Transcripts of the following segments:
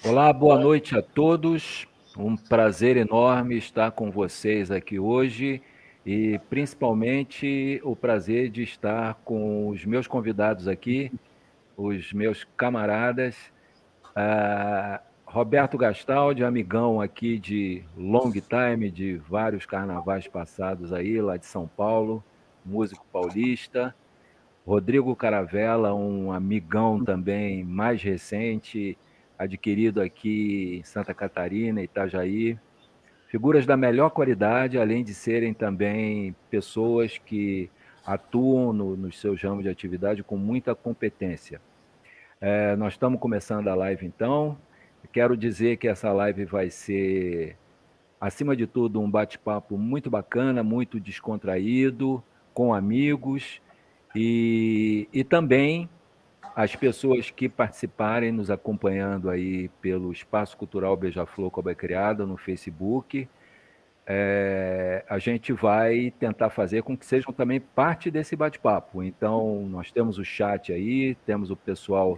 Olá, boa noite a todos. Um prazer enorme estar com vocês aqui hoje e principalmente o prazer de estar com os meus convidados aqui, os meus camaradas, Roberto Gastaldi, amigão aqui de long time, de vários carnavais passados aí, lá de São Paulo, músico paulista. Rodrigo Caravella, um amigão também mais recente, adquirido aqui em Santa Catarina, Itajaí. Figuras da melhor qualidade, além de serem também pessoas que atuam nos seus ramos de atividade com muita competência. Nós estamos começando a live então. Quero dizer que essa live vai ser, acima de tudo, um bate-papo muito bacana, muito descontraído, com amigos e também as pessoas que participarem, nos acompanhando aí pelo Espaço Cultural Beija-Flor Cobra Criada no Facebook, a gente vai tentar fazer com que sejam também parte desse bate-papo. Então, nós temos o chat aí, temos o pessoal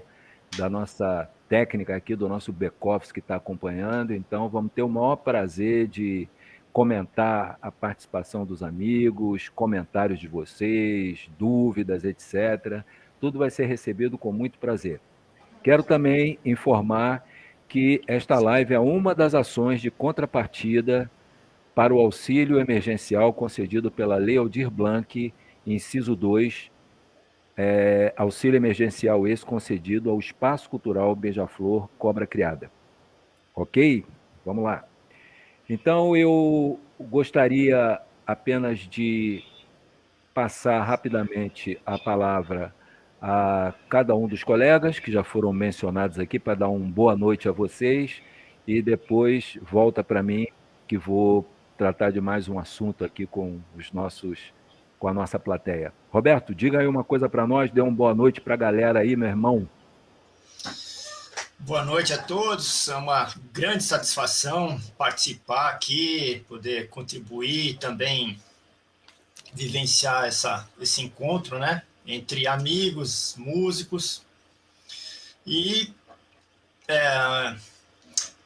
da nossa técnica aqui, do nosso back-office que está acompanhando. Então, vamos ter o maior prazer de comentar a participação dos amigos, comentários de vocês, dúvidas, etc. Tudo vai ser recebido com muito prazer. Quero também informar que esta live é uma das ações de contrapartida para o auxílio emergencial concedido pela Lei Aldir Blanc, inciso 2, auxílio emergencial esse concedido ao Espaço Cultural Beija-Flor Cobra Criada. Ok? Vamos lá. Então, eu gostaria apenas de passar rapidamente a palavra a cada um dos colegas que já foram mencionados aqui para dar uma boa noite a vocês e depois volta para mim que vou tratar de mais um assunto aqui com a nossa plateia. Roberto, diga aí uma coisa para nós, dê uma boa noite para a galera aí, meu irmão. Boa noite a todos, é uma grande satisfação participar aqui, poder contribuir, também vivenciar esse encontro, né, entre amigos, músicos e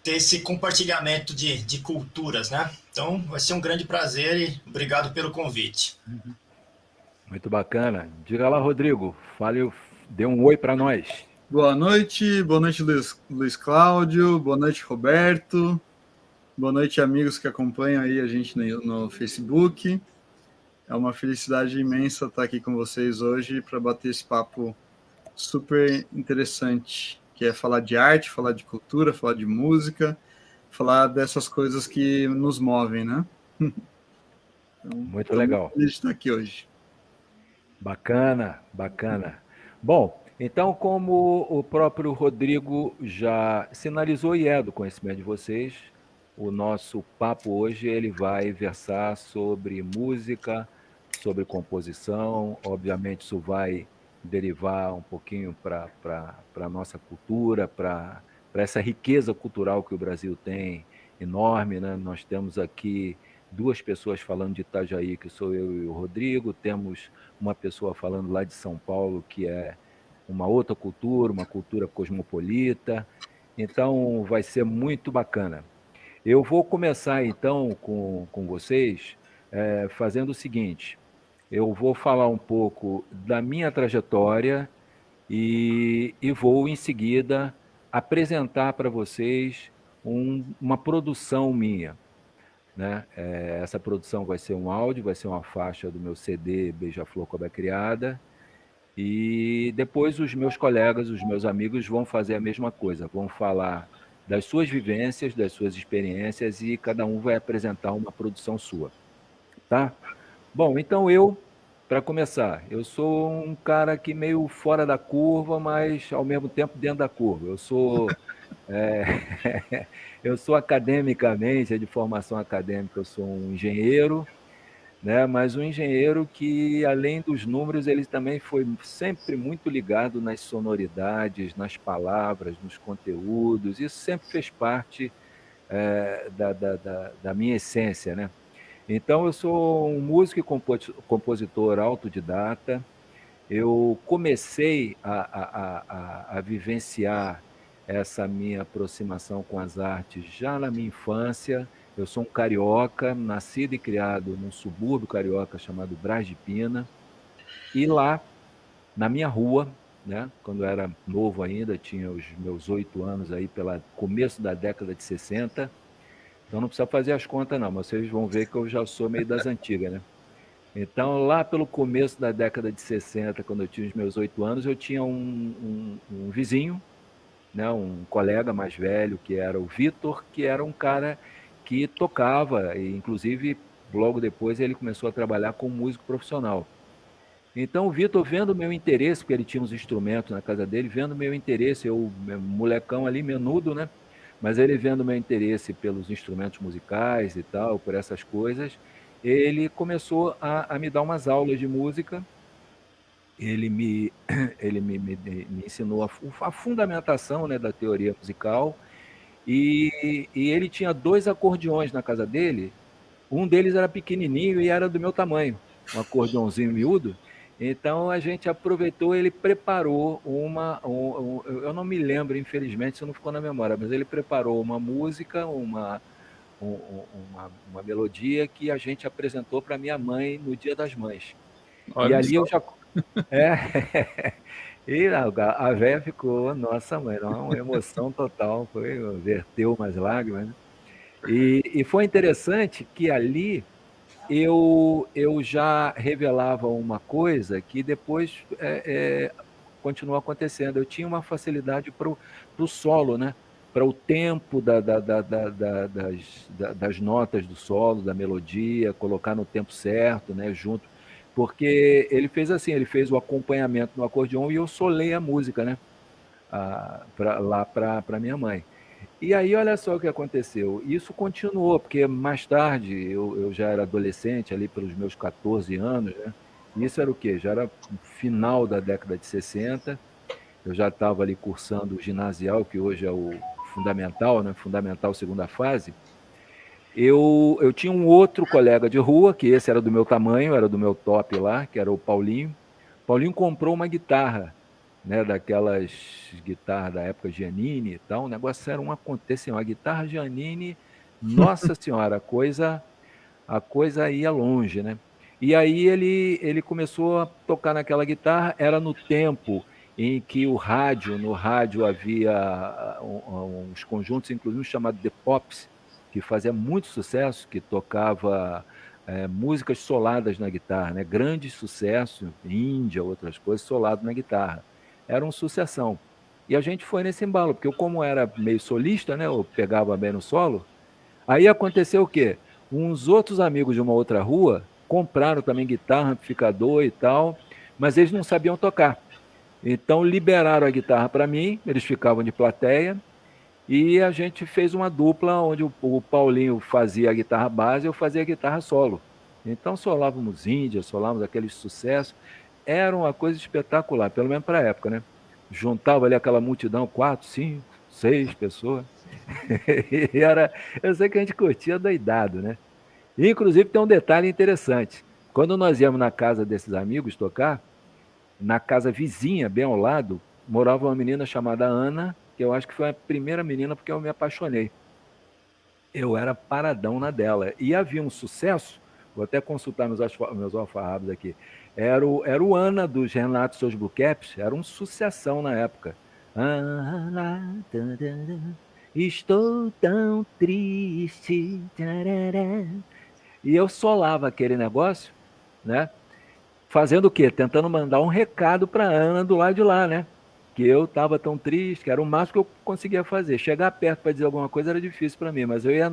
ter esse compartilhamento de culturas, né? Então vai ser um grande prazer e obrigado pelo convite. Muito bacana. Diga lá, Rodrigo, fale, dê um oi para nós. Boa noite Luiz Cláudio, boa noite Roberto, boa noite amigos que acompanham aí a gente no Facebook. É uma felicidade imensa estar aqui com vocês hoje para bater esse papo super interessante, que é falar de arte, falar de cultura, falar de música, falar dessas coisas que nos movem, né? Então, Muito estou muito legal. feliz de estar aqui hoje. Bacana, bacana. Bom, então, como o próprio Rodrigo já sinalizou e é do conhecimento de vocês, o nosso papo hoje ele vai versar sobre música, sobre composição. Obviamente, isso vai derivar um pouquinho para a nossa cultura, para essa riqueza cultural que o Brasil tem, enorme, né? Nós temos aqui duas pessoas falando de Itajaí, que sou eu e o Rodrigo, temos uma pessoa falando lá de São Paulo, que é uma outra cultura, uma cultura cosmopolita. Então, vai ser muito bacana. Eu vou começar, então, com vocês, fazendo o seguinte: eu vou falar um pouco da minha trajetória e vou, em seguida, apresentar para vocês uma produção minha. Né? Essa produção vai ser um áudio, vai ser uma faixa do meu CD Beija-Flor Cobra Criada, e depois os meus colegas, os meus amigos vão fazer a mesma coisa, vão falar das suas vivências, das suas experiências, e cada um vai apresentar uma produção sua. Tá? Bom, então para começar, eu sou um cara que meio fora da curva, mas ao mesmo tempo dentro da curva. É, eu sou academicamente, de formação acadêmica, eu sou um engenheiro, né? Mas um engenheiro que, além dos números, ele também foi sempre muito ligado nas sonoridades, nas palavras, nos conteúdos. Isso sempre fez parte da minha essência, né? Então, eu sou um músico e compositor autodidata. Eu comecei a vivenciar essa minha aproximação com as artes já na minha infância. Eu sou um carioca, nascido e criado num subúrbio carioca chamado Braz de Pina. E lá, na minha rua, né, quando eu era novo ainda, tinha os meus 8 anos aí, pelo começo da década de 60. Então não precisa fazer as contas não, mas vocês vão ver que eu já sou meio das antigas, né? Então, lá pelo começo da década de 60, quando eu tinha os meus 8 anos, eu tinha um vizinho, né, um colega mais velho, que era o Vitor, que era um cara que tocava, e inclusive logo depois ele começou a trabalhar como músico profissional. Então o Vitor, vendo o meu interesse, porque ele tinha uns instrumentos na casa dele, vendo o meu interesse, eu, molecão ali, menudo, né? Mas ele vendo o meu interesse pelos instrumentos musicais e tal, por essas coisas, ele começou a me dar umas aulas de música. Ele me, me ensinou a fundamentação, né, da teoria musical, e ele tinha 2 acordeões na casa dele. Um deles era pequenininho e era do meu tamanho, um acordeãozinho miúdo. Então a gente aproveitou, ele preparou eu não me lembro, infelizmente, isso não ficou na memória, mas ele preparou uma música, uma melodia que a gente apresentou para minha mãe no Dia das Mães. E Olha ali só. eu já. É, e a véia ficou, nossa mãe, uma emoção total, foi, verteu umas lágrimas, né? E foi interessante que ali eu já revelava uma coisa que depois continuou acontecendo. Eu tinha uma facilidade para o solo, né? Para o tempo das notas do solo, da melodia, colocar no tempo certo, né? Junto. Porque ele fez assim, ele fez o acompanhamento no acordeão e eu solei a música, né? Lá para minha mãe. E aí, olha só o que aconteceu. Isso continuou, porque mais tarde, eu já era adolescente, ali pelos meus 14 anos, né? Isso era o quê? Já era no final da década de 60. Eu já estava ali cursando o ginasial, que hoje é o fundamental, né? Fundamental segunda fase. Eu tinha um outro colega de rua, que esse era do meu tamanho, era do meu top lá, que era o Paulinho. Paulinho comprou uma guitarra, né, daquelas guitarras da época Giannini e tal. O negócio era um acontecimento, uma guitarra Giannini, nossa senhora, a coisa ia longe, né? E aí ele começou a tocar naquela guitarra, era no tempo em que no rádio havia uns conjuntos, inclusive chamado The Pops, que fazia muito sucesso, que tocava músicas soladas na guitarra, né? Grande sucesso, Índia, outras coisas, solado na guitarra. Era uma sucessão. E a gente foi nesse embalo, porque eu, como era meio solista, né? Eu pegava bem no solo. Aí aconteceu o quê? Uns outros amigos de uma outra rua compraram também guitarra, amplificador e tal, mas eles não sabiam tocar. Então liberaram a guitarra para mim, eles ficavam de plateia, e a gente fez uma dupla onde o Paulinho fazia a guitarra base e eu fazia a guitarra solo. Então solávamos Índia, solávamos aqueles sucessos. Era uma coisa espetacular, pelo menos para a época, né? Juntava ali aquela multidão, 4, 5, 6 pessoas. E eu sei que a gente curtia doidado, né? E, inclusive, tem um detalhe interessante. Quando nós íamos na casa desses amigos tocar, na casa vizinha, bem ao lado, morava uma menina chamada Ana, que eu acho que foi a primeira menina porque eu me apaixonei. Eu era paradão na dela. E havia um sucesso, vou até consultar meus alfarrabos aqui, era o Ana dos Renato e seus Blue Caps, era um sucessão na época. Ana, estou tão triste. Tarará. E eu solava aquele negócio, né? Fazendo o quê? Tentando mandar um recado para Ana do lado de lá, né? Que eu estava tão triste, que era o máximo que eu conseguia fazer. Chegar perto para dizer alguma coisa era difícil para mim, mas eu ia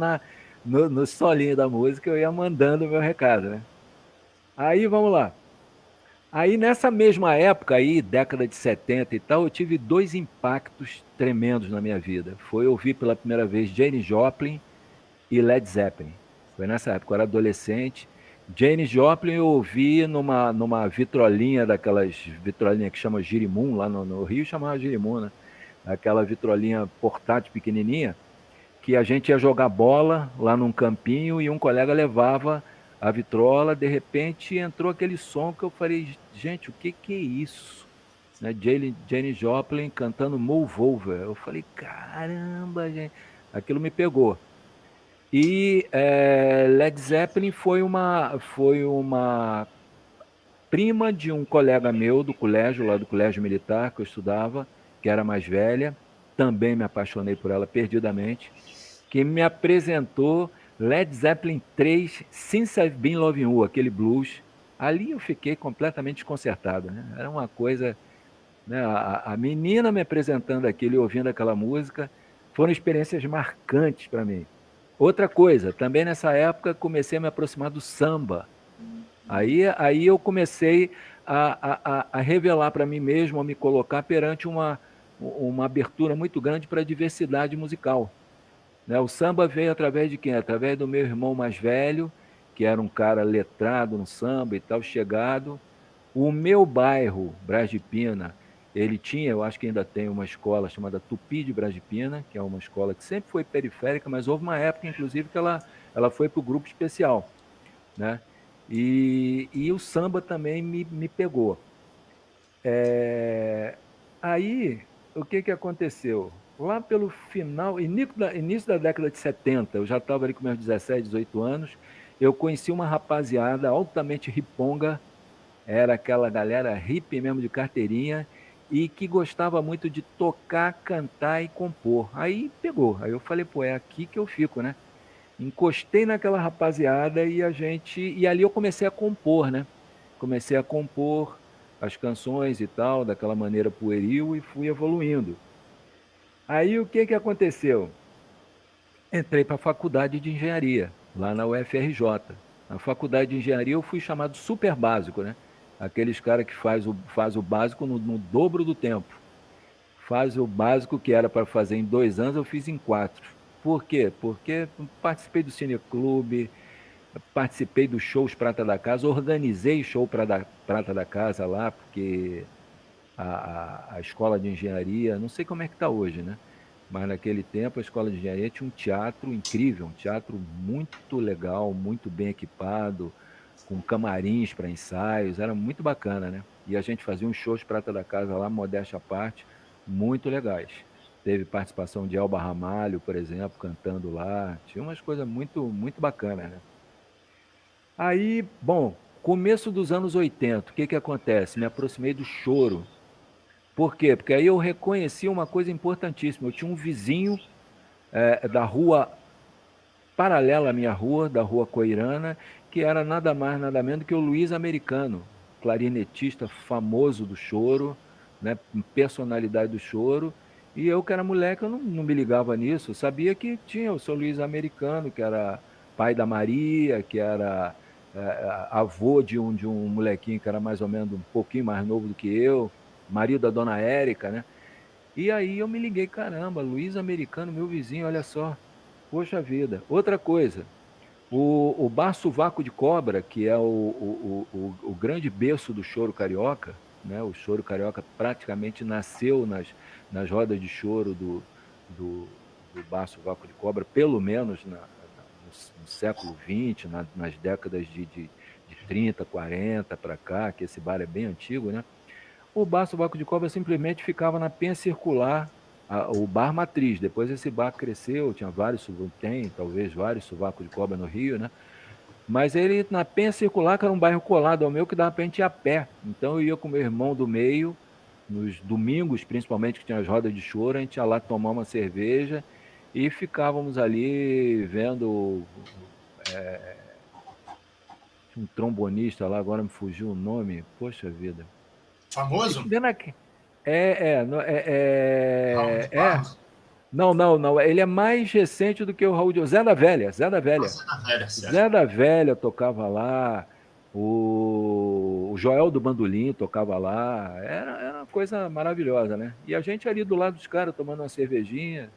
no solinho da música, eu ia mandando o meu recado, né? Aí, vamos lá. Aí, nessa mesma época aí, década de 70 e tal, eu tive 2 impactos tremendos na minha vida. Foi ouvir pela primeira vez Janis Joplin e Led Zeppelin. Foi nessa época, eu era adolescente. Janis Joplin eu ouvi numa vitrolinha, daquelas vitrolinhas que chama Girimum, lá no Rio chamava Girimum, né? Aquela vitrolinha portátil pequenininha, que a gente ia jogar bola lá num campinho e um colega levava a vitrola, de repente entrou aquele som que eu falei, gente, o que é isso? né? Jane Joplin cantando Move Over. Eu falei, caramba, gente, aquilo me pegou. E Led Zeppelin foi uma prima de um colega meu do colégio, lá do colégio militar que eu estudava, que era mais velha, também me apaixonei por ela perdidamente, que me apresentou Led Zeppelin 3, Since I've Been Loving You, aquele blues. Ali eu fiquei completamente desconcertado, né? Era uma coisa, né? A menina me apresentando aquilo e ouvindo aquela música foram experiências marcantes para mim. Outra coisa, também nessa época comecei a me aproximar do samba. Aí eu comecei a revelar para mim mesmo, a me colocar perante uma abertura muito grande para a diversidade musical, né? O samba veio através de quem? Através do meu irmão mais velho, que era um cara letrado no samba e tal, chegado. O meu bairro, Bras de Pina, ele tinha, eu acho que ainda tem uma escola chamada Tupi de Bras de Pina, que é uma escola que sempre foi periférica, mas houve uma época, inclusive, que ela foi para o grupo especial, né? E o samba também me pegou. Aí, o que aconteceu? Lá pelo final, início da década de 70, eu já estava ali com meus 17, 18 anos, eu conheci uma rapaziada altamente riponga, era aquela galera hippie mesmo de carteirinha, e que gostava muito de tocar, cantar e compor. Aí pegou, aí eu falei, pô, é aqui que eu fico, né? Encostei naquela rapaziada e ali eu comecei a compor, né? Comecei a compor as canções e tal, daquela maneira pueril e fui evoluindo. Aí o que aconteceu? Entrei para a faculdade de engenharia, lá na UFRJ. Na faculdade de engenharia eu fui chamado super básico, né? Aqueles caras que faz o básico no dobro do tempo. Faz o básico que era para fazer em 2 anos, eu fiz em 4. Por quê? Porque participei do cineclube, participei dos shows Prata da Casa, organizei show Prata da Casa lá, porque a escola de engenharia, não sei como é que está hoje, né? Mas naquele tempo a escola de engenharia tinha um teatro incrível, um teatro muito legal, muito bem equipado, com camarins para ensaios, era muito bacana, né? E a gente fazia uns shows Prata da Casa lá, modéstia à parte, muito legais. Teve participação de Elba Ramalho, por exemplo, cantando lá. Tinha umas coisas muito, muito bacanas, né? Aí, bom, começo dos anos 80, o que acontece? Me aproximei do choro. Por quê? Porque aí eu reconheci uma coisa importantíssima. Eu tinha um vizinho da rua paralela à minha rua, da rua Coirana, que era nada mais, nada menos que o Luiz Americano, clarinetista famoso do choro, né, personalidade do choro. E eu, que era moleque, eu não me ligava nisso. Eu sabia que tinha o seu Luiz Americano, que era pai da Maria, que era avô de um molequinho que era mais ou menos um pouquinho mais novo do que eu, marido da dona Érica, né? E aí eu me liguei, caramba, Luiz Americano, meu vizinho, olha só. Poxa vida. Outra coisa, o Bar Sovaco de Cobra, que é o grande berço do choro carioca, né? O choro carioca praticamente nasceu nas rodas de choro do, do Bar Sovaco de Cobra, pelo menos no século XX, nas décadas de 30, 40 para cá, que esse bar é bem antigo, né? O bar Sovaco de Cobra simplesmente ficava na penha circular, o bar matriz. Depois esse bar cresceu, tinha tem talvez vários Sovacos de Cobra no Rio, né? Mas ele na penha circular, que era um bairro colado ao meu, que dava pra gente ir a pé. Então eu ia com meu irmão do meio, nos domingos principalmente, que tinha as rodas de choro, a gente ia lá tomar uma cerveja e ficávamos ali vendo um trombonista lá, agora me fugiu o nome, poxa vida. Famoso? Vendo aqui. É, é, no- é, Raul de é, é. Barros? Não, não, não. Ele é mais recente do que o Raul de Zé da Velha, Zé da Velha. Nossa, da velha, certo. Zé da Velha tocava lá, o Joel do Bandolim tocava lá. Era uma coisa maravilhosa, né? E a gente ali do lado dos caras tomando uma cervejinha,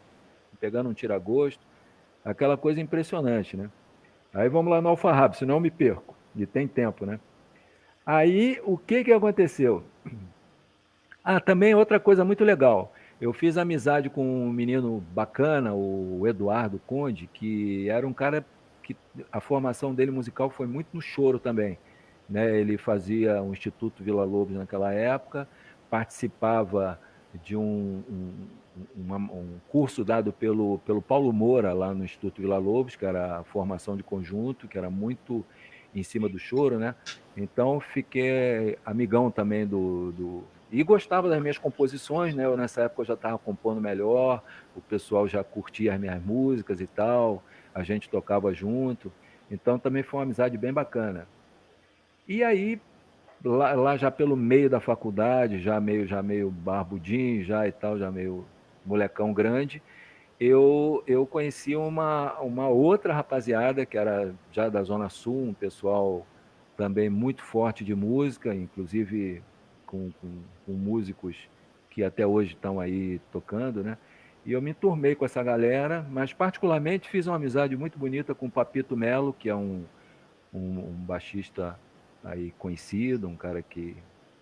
pegando um tira-gosto, aquela coisa impressionante, né? Aí vamos lá no Alfarrábio, senão eu me perco. E tem tempo, né? Aí o que aconteceu? Ah, também outra coisa muito legal. Eu fiz amizade com um menino bacana, o Eduardo Conde, que era um cara que a formação dele musical foi muito no choro também, né? Ele fazia o Instituto Vila Lobos naquela época, participava de um curso dado pelo Paulo Moura, lá no Instituto Vila Lobos, que era a formação de conjunto, que era muito em cima do choro, né? Então, fiquei amigão também e gostava das minhas composições, né? Nessa época eu já estava compondo melhor, o pessoal já curtia as minhas músicas e tal, a gente tocava junto. Então, também foi uma amizade bem bacana. E aí, lá já pelo meio da faculdade, já meio barbudinho já e tal, já meio molecão grande, eu conheci uma outra rapaziada que era já da Zona Sul, um pessoal também muito forte de música, inclusive com músicos que até hoje estão aí tocando, né? E eu me enturmei com essa galera, mas particularmente fiz uma amizade muito bonita com o Papito Melo, que é um baixista aí conhecido, um cara que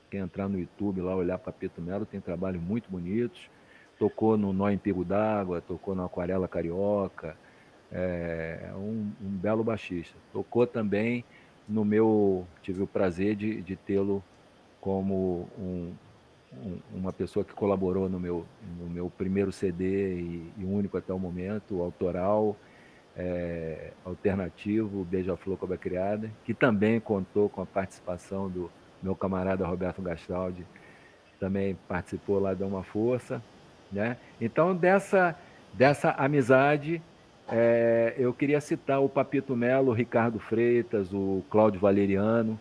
quer entrar no YouTube lá, olhar Papito Melo, tem trabalhos muito bonitos. Tocou no Nó em Pingo d'Água, tocou no Aquarela Carioca, é um belo baixista. Tocou também tive o prazer de tê-lo como uma pessoa que colaborou no meu primeiro CD e único até o momento, o autoral, alternativo, Beija-Flor Cobra Criada, que também contou com a participação do meu camarada Roberto Gastaldi, também participou lá, deu uma força, né? Então, dessa amizade, eu queria citar o Papito Melo, o Ricardo Freitas, o Cláudio Valeriano.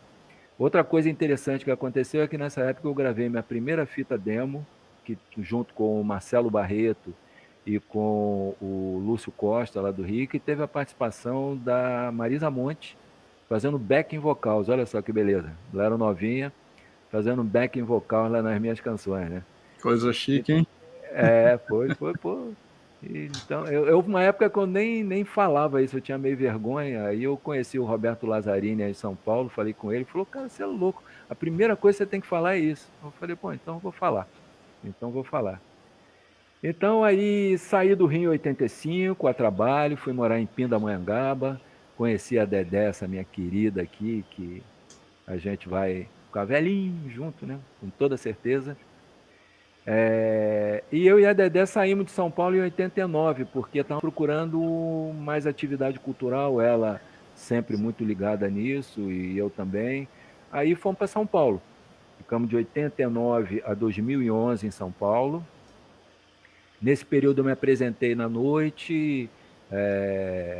Outra coisa interessante que aconteceu é que nessa época eu gravei minha primeira fita demo, junto com o Marcelo Barreto e com o Lúcio Costa, lá do Rio, e teve a participação da Marisa Monte, fazendo backing vocals. Olha só que beleza. Ela era novinha, fazendo backing vocal lá nas minhas canções, né? Coisa chique, hein? Foi, pô. Então, houve uma época que eu nem falava isso, eu tinha meio vergonha. Aí eu conheci o Roberto Lazzarini aí em São Paulo, falei com ele, ele falou, cara, você é louco, a primeira coisa que você tem que falar é isso. Eu falei, pô, então eu vou falar. Então aí saí do Rio em 85, a trabalho, fui morar em Pindamonhangaba, conheci a Dedé, essa minha querida aqui, que a gente vai ficar velhinho junto, né? Com toda certeza. E eu e a Dedé saímos de São Paulo em 89, porque estávamos procurando mais atividade cultural, ela sempre muito ligada nisso, e eu também. Aí fomos para São Paulo. Ficamos de 89 a 2011 em São Paulo. Nesse período eu me apresentei na noite,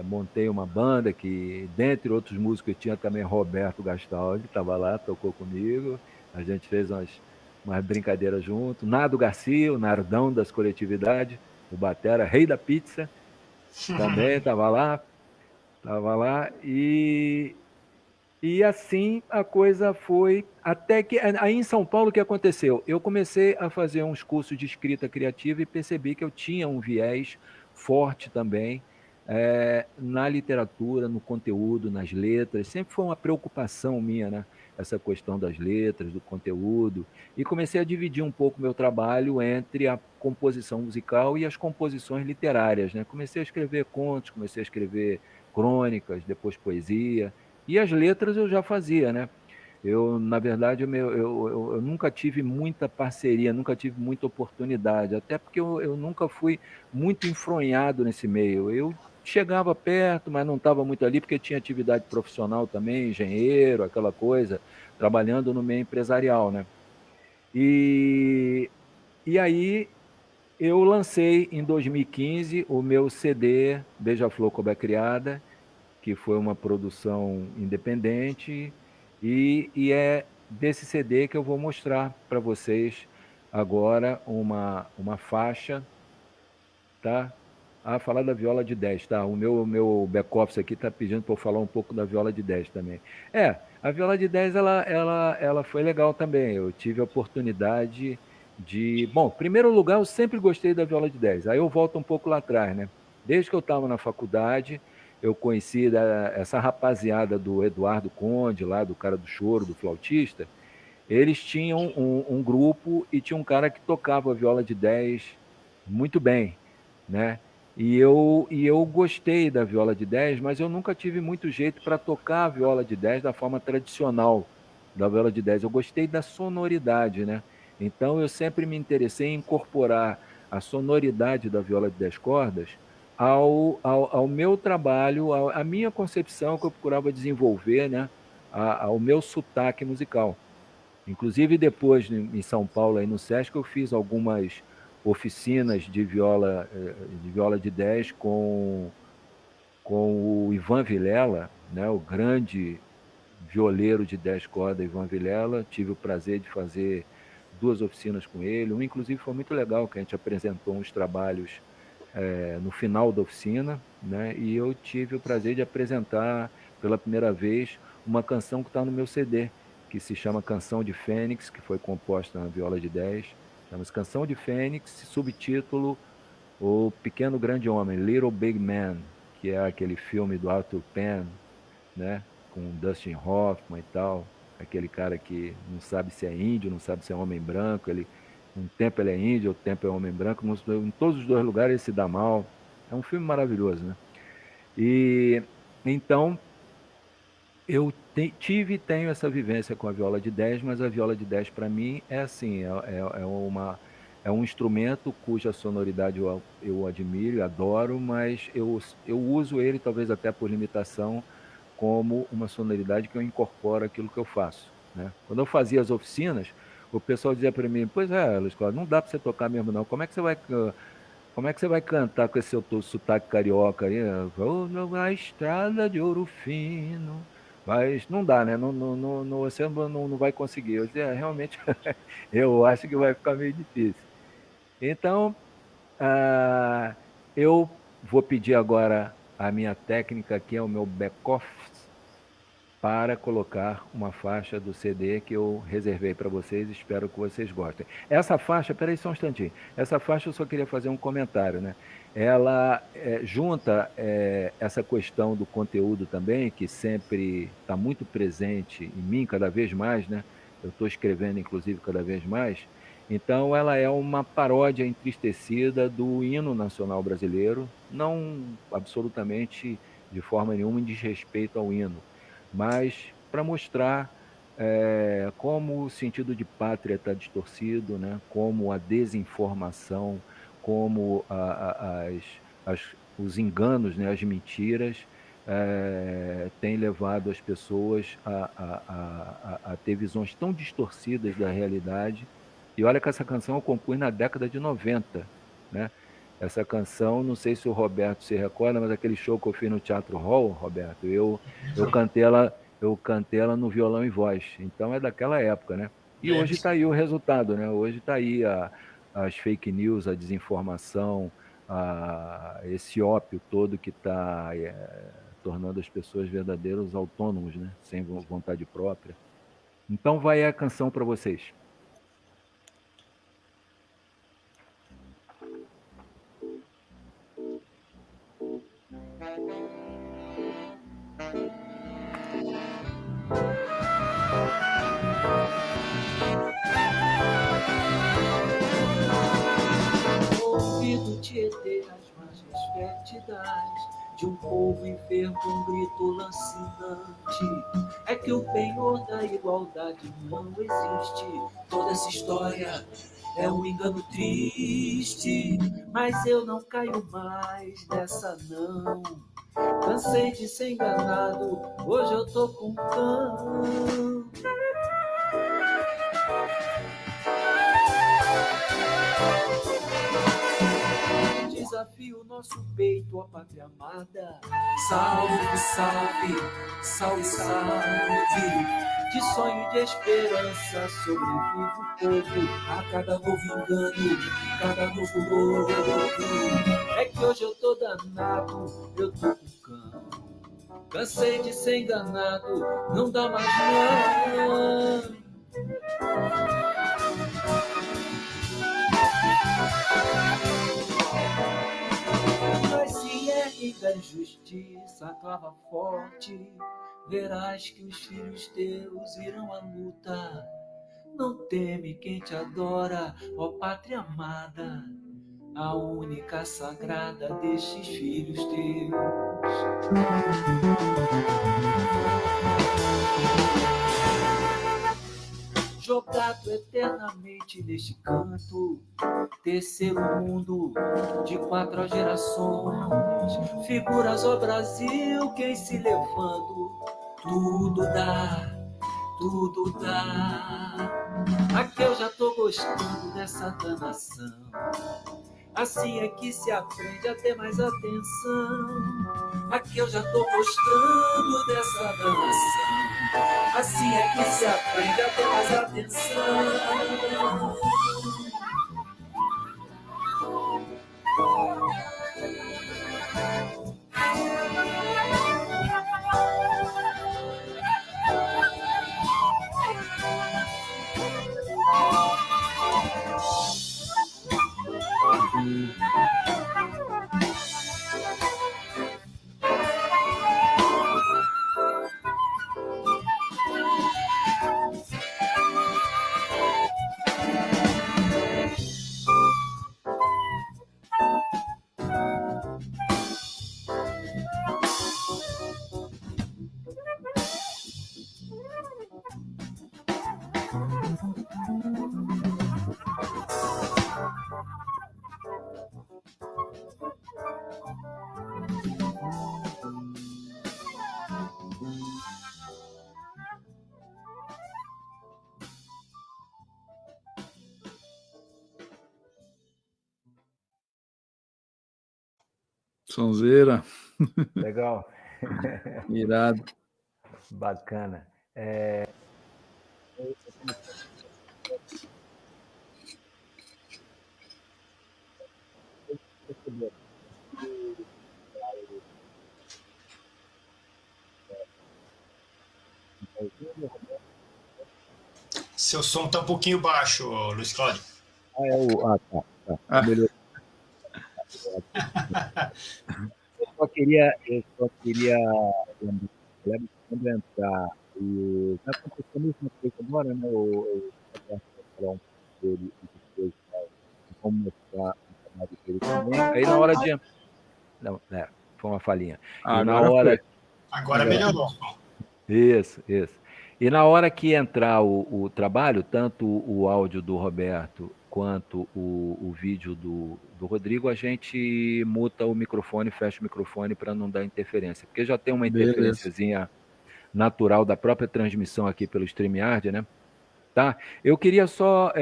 montei uma banda que, dentre outros músicos, tinha também Roberto Gastaldi, estava lá, tocou comigo. A gente fez umas brincadeiras junto. Nardo Garcia, o Nardão das coletividades, o batera, rei da pizza, também estava lá. E assim a coisa foi, até que aí em São Paulo o que aconteceu? Eu comecei a fazer uns cursos de escrita criativa e percebi que eu tinha um viés forte também na literatura, no conteúdo, nas letras. Sempre foi uma preocupação minha, né? Essa questão das letras, do conteúdo. E comecei a dividir um pouco meu trabalho entre a composição musical e as composições literárias, né? Comecei a escrever contos, comecei a escrever crônicas, depois poesia. E as letras eu já fazia, né? Na verdade, eu nunca tive muita parceria, nunca tive muita oportunidade, até porque eu nunca fui muito enfronhado nesse meio. Eu chegava perto, mas não estava muito ali, porque tinha atividade profissional também, engenheiro, aquela coisa, trabalhando no meio empresarial, né? E aí eu lancei em 2015 o meu CD Beija-Flor Cobra Criada, que foi uma produção independente, e é desse CD que eu vou mostrar para vocês agora uma faixa, tá? Falar da viola de 10, tá? O meu back-office aqui está pedindo para eu falar um pouco da viola de 10 também. A viola de 10 ela foi legal também. Eu tive a oportunidade de... Bom, em primeiro lugar, eu sempre gostei da viola de 10. Aí eu volto um pouco lá atrás, né? Desde que eu estava na faculdade, eu conheci essa rapaziada do Eduardo Conde, lá do cara do choro, do flautista. Eles tinham um grupo e tinha um cara que tocava a viola de 10 muito bem, né? E eu gostei da viola de 10, mas eu nunca tive muito jeito para tocar a viola de 10 da forma tradicional da viola de 10. Eu gostei da sonoridade, né? Então, eu sempre me interessei em incorporar a sonoridade da viola de 10 cordas ao meu trabalho, à minha concepção que eu procurava desenvolver, né, ao meu sotaque musical. Inclusive, depois, em São Paulo, aí no Sesc, eu fiz algumas oficinas de viola de 10 com o Ivan Vilela, né, o grande violeiro de 10 cordas, Ivan Vilela. Tive o prazer de fazer 2 oficinas com ele. Uma, inclusive, foi muito legal, que a gente apresentou uns trabalhos no final da oficina, né? E eu tive o prazer de apresentar pela primeira vez uma canção que está no meu CD, que se chama Canção de Fênix, que foi composta na viola de 10. Chama-se Canção de Fênix, subtítulo O Pequeno Grande Homem, Little Big Man, que é aquele filme do Arthur Penn, né? Com Dustin Hoffman e tal, aquele cara que não sabe se é índio, não sabe se é homem branco, um tempo ele é índio, outro tempo é homem branco, em todos os 2 lugares ele se dá mal. É um filme maravilhoso, né? E então eu tive e tenho essa vivência com a viola de 10, mas a viola de 10 para mim é assim, é um instrumento cuja sonoridade eu admiro e adoro, mas eu uso ele, talvez até por limitação, como uma sonoridade que eu incorporo aquilo que eu faço, né? Quando eu fazia as oficinas, o pessoal dizia para mim: pois é, Luiz Cláudio, não dá para você tocar mesmo não. Como é que você vai cantar com esse seu sotaque carioca aí? Vou na estrada de Ouro Fino. Mas não dá, né? Você não vai conseguir. Eu dizia: realmente, eu acho que vai ficar meio difícil. Então, ah, eu vou pedir agora a minha técnica aqui, é o meu back-off, para colocar uma faixa do CD que eu reservei para vocês, espero que vocês gostem. Essa faixa, peraí só um instantinho, essa faixa eu só queria fazer um comentário, né? Ela junta essa questão do conteúdo também, que sempre está muito presente em mim cada vez mais, né? Eu estou escrevendo, inclusive, cada vez mais. Então, ela é uma paródia entristecida do hino nacional brasileiro, não absolutamente de forma nenhuma em desrespeito ao hino, mas para mostrar como o sentido de pátria está distorcido, né? Como a desinformação, como os enganos, né? As mentiras têm levado as pessoas a ter visões tão distorcidas da realidade. E olha que essa canção eu compus na década de 90, né? Essa canção, não sei se o Roberto se recorda, mas aquele show que eu fiz no Teatro Hall, Roberto, eu cantei ela no violão e voz. Então é daquela época, né? E hoje está aí o resultado, né? Hoje está aí as fake news, a desinformação, esse ópio todo que está tornando as pessoas verdadeiros autônomos, né? Sem vontade própria. Então vai a canção para vocês. Ouvido Tietê, as margens fétidas de um povo enfermo, um grito lancinante. É que o penhor da igualdade não existe. Toda essa história é um engano triste, mas eu não caio mais nessa não. Cansei de ser enganado, hoje eu tô com cão. Desafio nosso peito, ó pátria amada. Salve, salve, salve, salve. De sonho e de esperança sobrevive o povo a cada novo engano, cada novo louco. É que hoje eu tô danado, eu tô com cão. Cansei de ser enganado, não dá mais não. Mas se ergue da injustiça, clava forte, verás que os filhos teus irão à luta. Não teme quem te adora, ó pátria amada, a única sagrada destes filhos teus. jogado eternamente neste canto. Terceiro mundo, de 4 gerações, figuras ao Brasil, quem se levando, tudo dá, tudo dá. Aqui eu já tô gostando dessa danação. Assim é que se aprende a ter mais atenção. Aqui eu já tô gostando dessa danação. Assim é que se aprende a ter mais atenção. Sonzeira. Legal. Irado. Bacana. Seu som está um pouquinho baixo, Luiz Cláudio. Tá. Melhorou. Eu só queria quando entrar e está acontecendo isso coisa agora, né? O falar um pouco dele e depois como mostrar o trabalho dele também. Aí na hora de não, foi uma falhinha. E na hora agora melhorou. Isso. E na hora que entrar o trabalho, tanto o áudio do Roberto quanto o vídeo do Rodrigo, a gente muta o microfone, fecha o microfone para não dar interferência. Porque já tem uma interferenciazinha natural da própria transmissão aqui pelo StreamYard, né? Tá? Eu queria só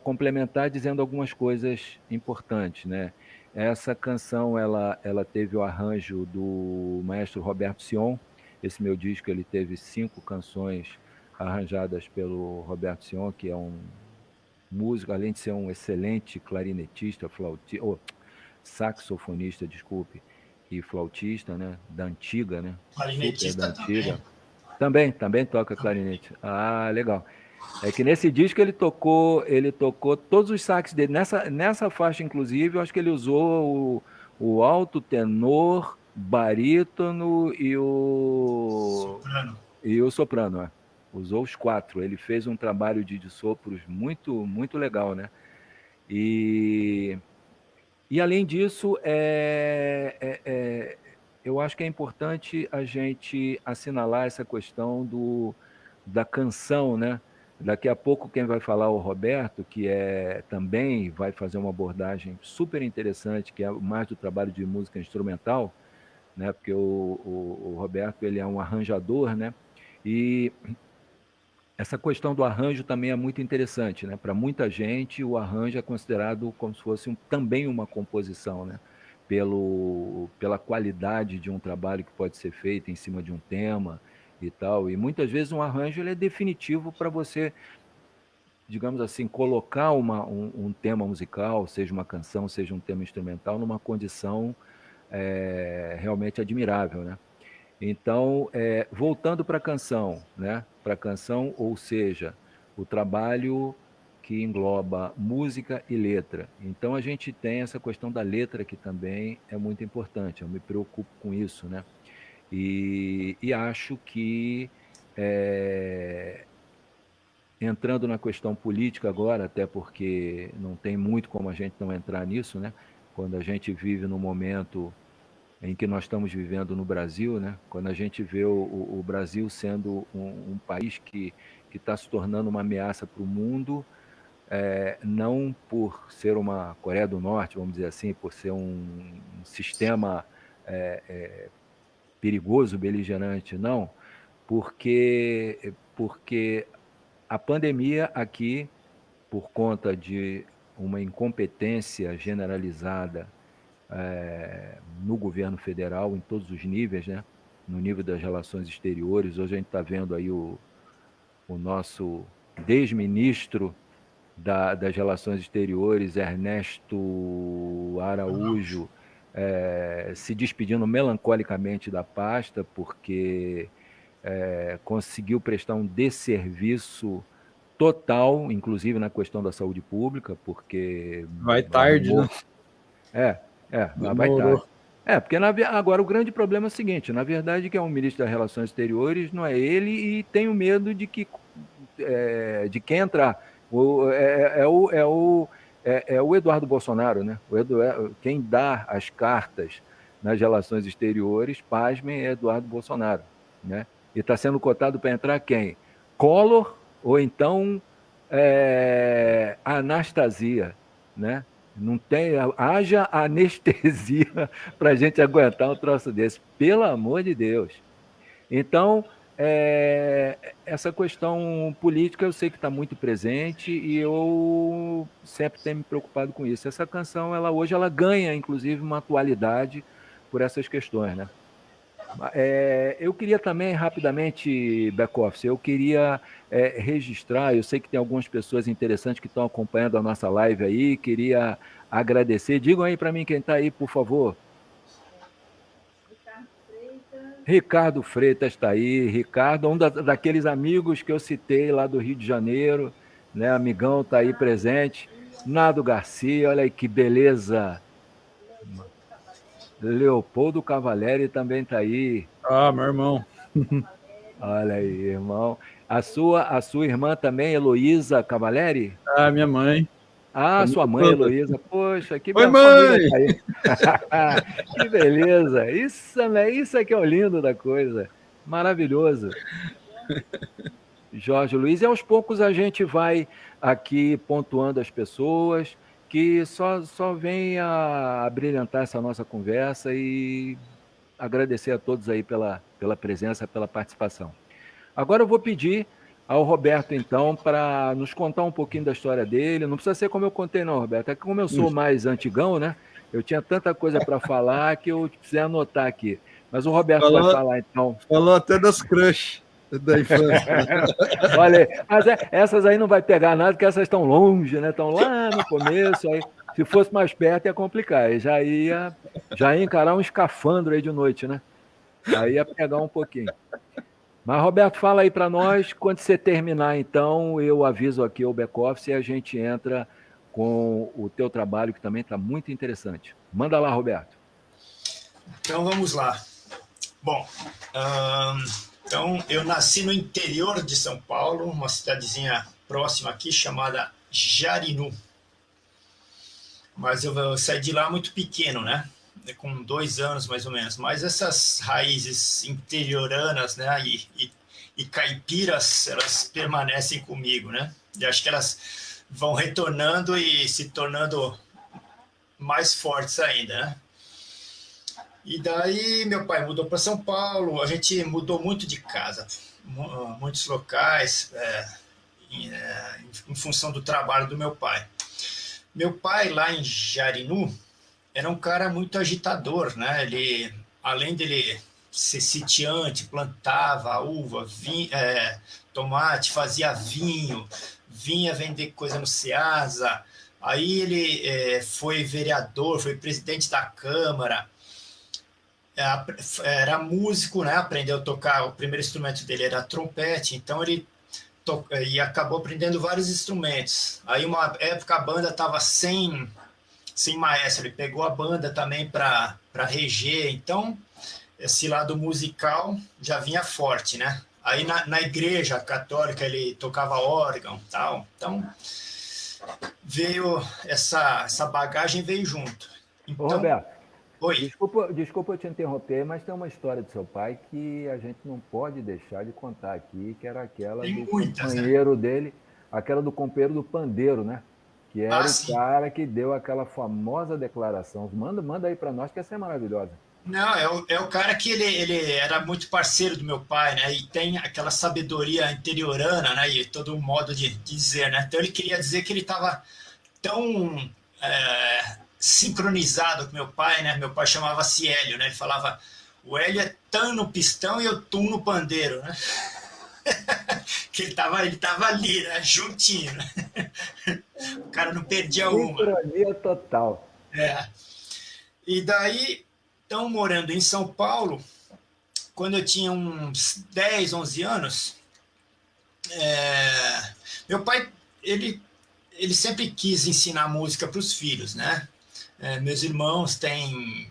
complementar dizendo algumas coisas importantes, né? Essa canção, ela teve o arranjo do maestro Roberto Sion. Esse meu disco, ele teve 5 canções arranjadas pelo Roberto Sion, que é um músico, além de ser um excelente clarinetista, saxofonista, desculpe, e flautista, né? Da antiga, né? Clarinetista da antiga. Também toca clarinete. Ah, legal. É que nesse disco ele tocou todos os sax dele. Nessa faixa, inclusive, eu acho que ele usou o alto, tenor, barítono e o soprano. Usou os 4. Ele fez um trabalho de sopros muito, muito legal, né? E além disso, eu acho que é importante a gente assinalar essa questão da canção, né? Daqui a pouco quem vai falar é o Roberto, que também vai fazer uma abordagem super interessante, que é mais do trabalho de música instrumental, né? Porque o Roberto, ele é um arranjador, né? E essa questão do arranjo também é muito interessante, né? Para muita gente, o arranjo é considerado como se fosse também uma composição, né? Pela qualidade de um trabalho que pode ser feito em cima de um tema e tal. E muitas vezes um arranjo ele é definitivo para você, digamos assim, colocar um tema musical, seja uma canção, seja um tema instrumental, numa condição realmente admirável, né? Então, voltando para a canção, né? Para a canção, ou seja, o trabalho que engloba música e letra. Então, a gente tem essa questão da letra que também é muito importante. Eu me preocupo com isso, né? E acho que, entrando na questão política agora, até porque não tem muito como a gente não entrar nisso, né? Quando a gente vive num momento em que nós estamos vivendo no Brasil, né? Quando a gente vê o Brasil sendo um país que que está se tornando uma ameaça para o mundo, não por ser uma Coreia do Norte, vamos dizer assim, por ser um sistema perigoso, beligerante, não, porque a pandemia aqui, por conta de uma incompetência generalizada no governo federal, em todos os níveis, né? No nível das relações exteriores, hoje a gente está vendo aí o nosso desministro das Relações Exteriores, Ernesto Araújo, se despedindo melancolicamente da pasta, porque conseguiu prestar um desserviço total, inclusive na questão da saúde pública, porque... Vai tarde, arrumou... né? Vai tarde. Porque agora o grande problema é o seguinte, na verdade, que é um ministro das Relações Exteriores, não é ele, e tenho medo de quem entrar. É o Eduardo Bolsonaro, né? Quem dá as cartas nas relações exteriores, pasmem, é Eduardo Bolsonaro, né? E está sendo cotado para entrar quem? Collor ou então Anastasia, né? Não tem, haja anestesia para a gente aguentar um troço desse, pelo amor de Deus. Então, essa questão política eu sei que está muito presente e eu sempre tenho me preocupado com isso. Essa canção, hoje ela ganha, inclusive, uma atualidade por essas questões, né? Eu queria também, rapidamente, back-office, eu queria registrar, eu sei que tem algumas pessoas interessantes que estão acompanhando a nossa live aí, queria agradecer. Digam aí para mim quem está aí, por favor. Ricardo Freitas está aí. Ricardo, um daqueles amigos que eu citei lá do Rio de Janeiro, né? Amigão está aí presente. Nado Garcia, olha aí que beleza. Leopoldo Cavaleri também está aí. Ah, meu irmão. Olha aí, irmão. A sua irmã também, Heloísa Cavaleri? Ah, minha mãe. Sua mãe, Heloísa. Poxa, que Oi, mãe! Aí. Que beleza. Isso é que é o lindo da coisa. Maravilhoso. Jorge Luiz, e aos poucos a gente vai aqui pontuando as pessoas que só vem a brilhantar essa nossa conversa e agradecer a todos aí pela presença, pela participação. Agora eu vou pedir ao Roberto, então, para nos contar um pouquinho da história dele. Não precisa ser como eu contei, não, Roberto. É que como eu sou mais antigão, né? Eu tinha tanta coisa para falar que eu precisei anotar aqui. Mas o Roberto vai falar, então. Falou até das crush da infância. Olha, mas essas aí não vai pegar nada, porque essas estão longe, né? Estão lá no começo. Aí, se fosse mais perto, ia complicar. Aí já ia encarar um escafandro aí de noite, né? Aí ia pegar um pouquinho. Mas, Roberto, fala aí para nós. Quando você terminar, então, eu aviso aqui o back-office e a gente entra com o teu trabalho, que também está muito interessante. Manda lá, Roberto. Então, vamos lá. Bom, então, eu nasci no interior de São Paulo, uma cidadezinha próxima aqui, chamada Jarinu. Mas eu saí de lá muito pequeno, né? Com 2 anos, mais ou menos. Mas essas raízes interioranas, né? E caipiras, elas permanecem comigo, né? E acho que elas vão retornando e se tornando mais fortes ainda, né? E daí meu pai mudou para São Paulo, a gente mudou muito de casa, muitos locais, em função do trabalho do meu pai. Meu pai, lá em Jarinu, era um cara muito agitador, né? Ele, além dele ser sitiante, plantava uva, tomate, fazia vinho, vinha vender coisa no Ceasa. Aí ele foi vereador, foi presidente da Câmara, era músico, né? Aprendeu a tocar, o primeiro instrumento dele era trompete, então ele e acabou aprendendo vários instrumentos. Aí uma época a banda estava sem maestro, ele pegou a banda também para reger, então esse lado musical já vinha forte, né? Aí na igreja católica ele tocava órgão, tal, então veio essa bagagem veio junto. Então, Ô, Roberto, Oi. Desculpa eu te interromper, mas tem uma história do seu pai que a gente não pode deixar de contar aqui, que era aquela Tem do muitas, né? companheiro dele, aquela do companheiro do pandeiro, né? Que era o Sim. cara que deu aquela famosa declaração. Manda aí para nós, que essa é maravilhosa. Não, é o cara que ele era muito parceiro do meu pai, né? E tem aquela sabedoria interiorana, né? E todo um modo de dizer, né? Então ele queria dizer que ele estava tão sincronizado com meu pai, né? Meu pai chamava-se Hélio, né? Ele falava, o Hélio é tão no pistão e eu tum no pandeiro, né? Que ele tava ali, né? Juntinho, né? O cara não perdia uma. Sincronia total. E daí, então, morando em São Paulo, quando eu tinha uns 10, 11 anos, meu pai, ele sempre quis ensinar música para os filhos, né? Meus irmãos têm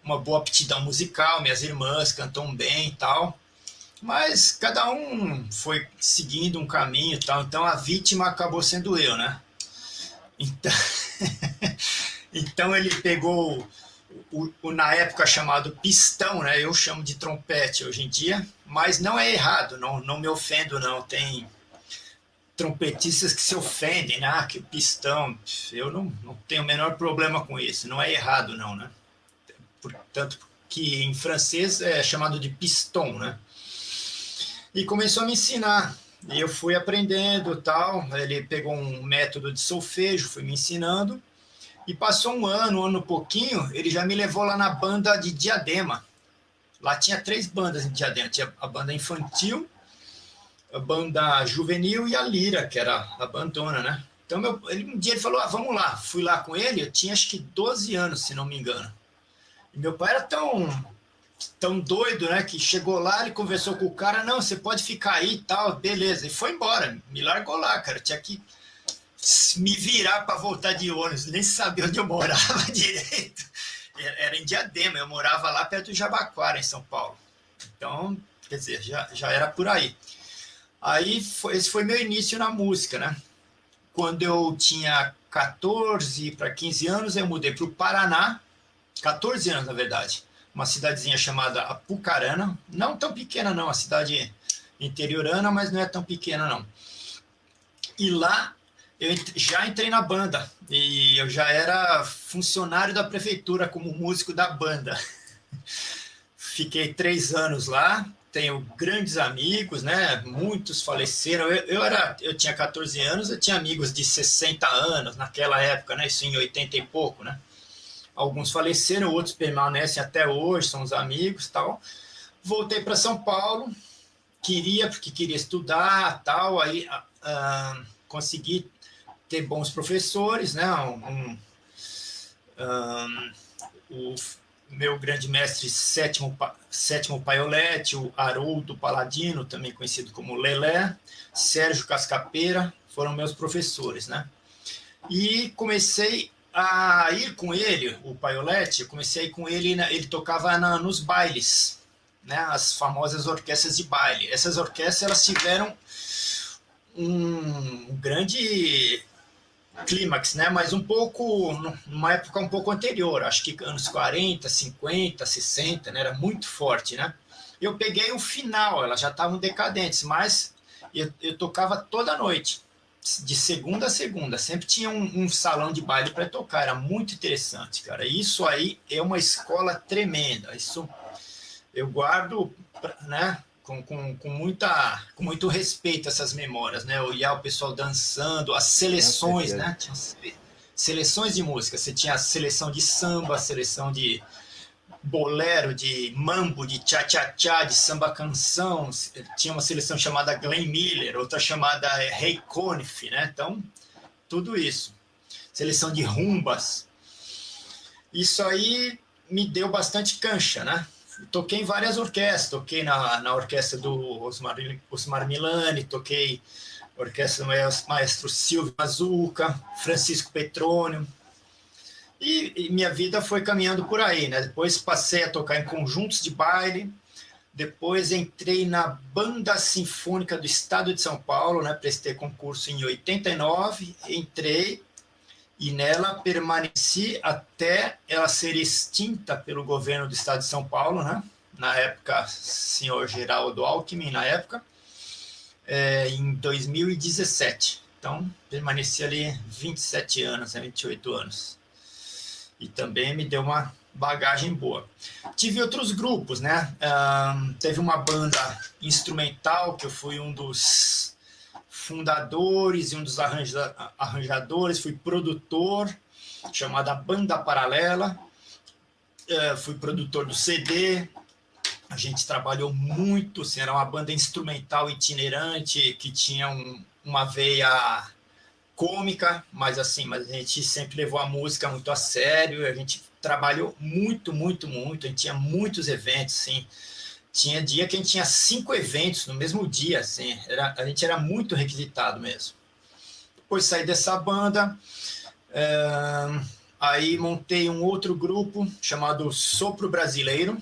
uma boa aptidão musical, minhas irmãs cantam bem e tal, mas cada um foi seguindo um caminho e tal, então a vítima acabou sendo eu, né? Então, então ele pegou na época chamado pistão, né? Eu chamo de trompete hoje em dia, mas não é errado, não me ofendo, não. Tem trompetistas que se ofendem, né? Que pistão, eu não tenho o menor problema com isso, não é errado, não, né? Portanto, que em francês é chamado de piston, né? E começou a me ensinar. E eu fui aprendendo tal. Ele pegou um método de solfejo, foi me ensinando. E passou um ano e pouquinho, ele já me levou lá na banda de Diadema. Lá tinha 3 bandas em Diadema. Tinha a banda infantil, a banda juvenil e a lira, que era a bandona, né? Então, um dia ele falou, vamos lá. Fui lá com ele, eu tinha acho que 12 anos, se não me engano. E meu pai era tão doido, né? Que chegou lá, ele conversou com o cara, não, você pode ficar aí e tal, beleza. E foi embora, me largou lá, cara. Tinha que me virar para voltar de ônibus, nem sabia onde eu morava direito. Era em Diadema, eu morava lá perto do Jabaquara, em São Paulo. Então, quer dizer, já era por aí. Aí, esse foi meu início na música, né? Quando eu tinha 14 para 15 anos, eu mudei para o Paraná, 14 anos, na verdade, uma cidadezinha chamada Apucarana, não tão pequena não, a cidade interiorana, mas não é tão pequena não. E lá, eu já entrei na banda e eu já era funcionário da prefeitura como músico da banda. Fiquei 3 anos lá, tenho grandes amigos, né? Muitos faleceram. Eu tinha 14 anos, eu tinha amigos de 60 anos naquela época, né? Isso em 80 e pouco, né? Alguns faleceram, outros permanecem até hoje, são os amigos, tal. Voltei para São Paulo, porque queria estudar, tal. Aí consegui ter bons professores, né? O meu grande mestre Sétimo Paioletti, o Haroldo Paladino, também conhecido como Lelé, Sérgio Cascapeira, foram meus professores, né? E comecei a ir com ele, o Paioletti, ele tocava nos bailes, né? As famosas orquestras de baile. Essas orquestras, elas tiveram um grande clímax, né? Mas numa época um pouco anterior, acho que anos 40, 50, 60, né? Era muito forte, né? Eu peguei o final, elas já estavam decadentes, mas eu tocava toda noite, de segunda a segunda, sempre tinha um salão de baile para tocar, era muito interessante, cara. Isso aí é uma escola tremenda, isso eu guardo, né? Com muito respeito essas memórias, né? Olhar o pessoal dançando, as seleções, né? Tinha seleções de música. Você tinha a seleção de samba, a seleção de bolero, de mambo, de tchá-tchá-tchá, de samba-canção. Tinha uma seleção chamada Glenn Miller, outra chamada Ray Conniff, né? Então, tudo isso. Seleção de rumbas. Isso aí me deu bastante cancha, né? Toquei em várias orquestras, toquei na orquestra do Osmar Milani, toquei na orquestra do maestro Silvio Mazuca, Francisco Petrônio, e minha vida foi caminhando por aí, né? Depois passei a tocar em conjuntos de baile, depois entrei na Banda Sinfônica do Estado de São Paulo, né? Prestei concurso em 89, entrei, e nela permaneci até ela ser extinta pelo governo do estado de São Paulo, né? Na época, senhor Geraldo Alckmin, na época, em 2017. Então, permaneci ali 27 anos, 28 anos. E também me deu uma bagagem boa. Tive outros grupos, né? Teve uma banda instrumental, que eu fui um dos fundadores e um dos arranjadores, fui produtor, chamada Banda Paralela, fui produtor do CD, a gente trabalhou muito, assim, era uma banda instrumental itinerante, que tinha uma veia cômica, mas a gente sempre levou a música muito a sério, a gente trabalhou muito, a gente tinha muitos eventos, assim, tinha dia que a gente tinha 5 eventos no mesmo dia, assim, a gente era muito requisitado mesmo. Depois saí dessa banda, aí montei um outro grupo chamado Sopro Brasileiro,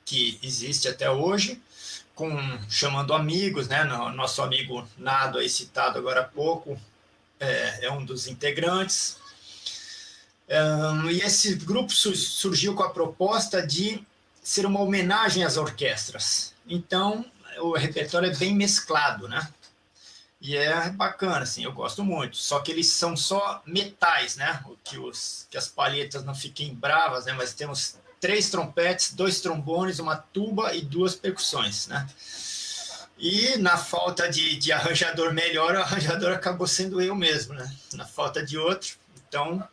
que existe até hoje, chamando amigos, né? Nosso amigo Nado, aí citado agora há pouco, é um dos integrantes. E esse grupo surgiu com a proposta de ser uma homenagem às orquestras. Então, o repertório é bem mesclado, né? E é bacana, assim, eu gosto muito. Só que eles são só metais, né? Que as palhetas não fiquem bravas, né? Mas temos 3 trompetes, 2 trombones, uma tuba e 2 percussões, né? E na falta de arranjador melhor, o arranjador acabou sendo eu mesmo, né? Na falta de outro. Então,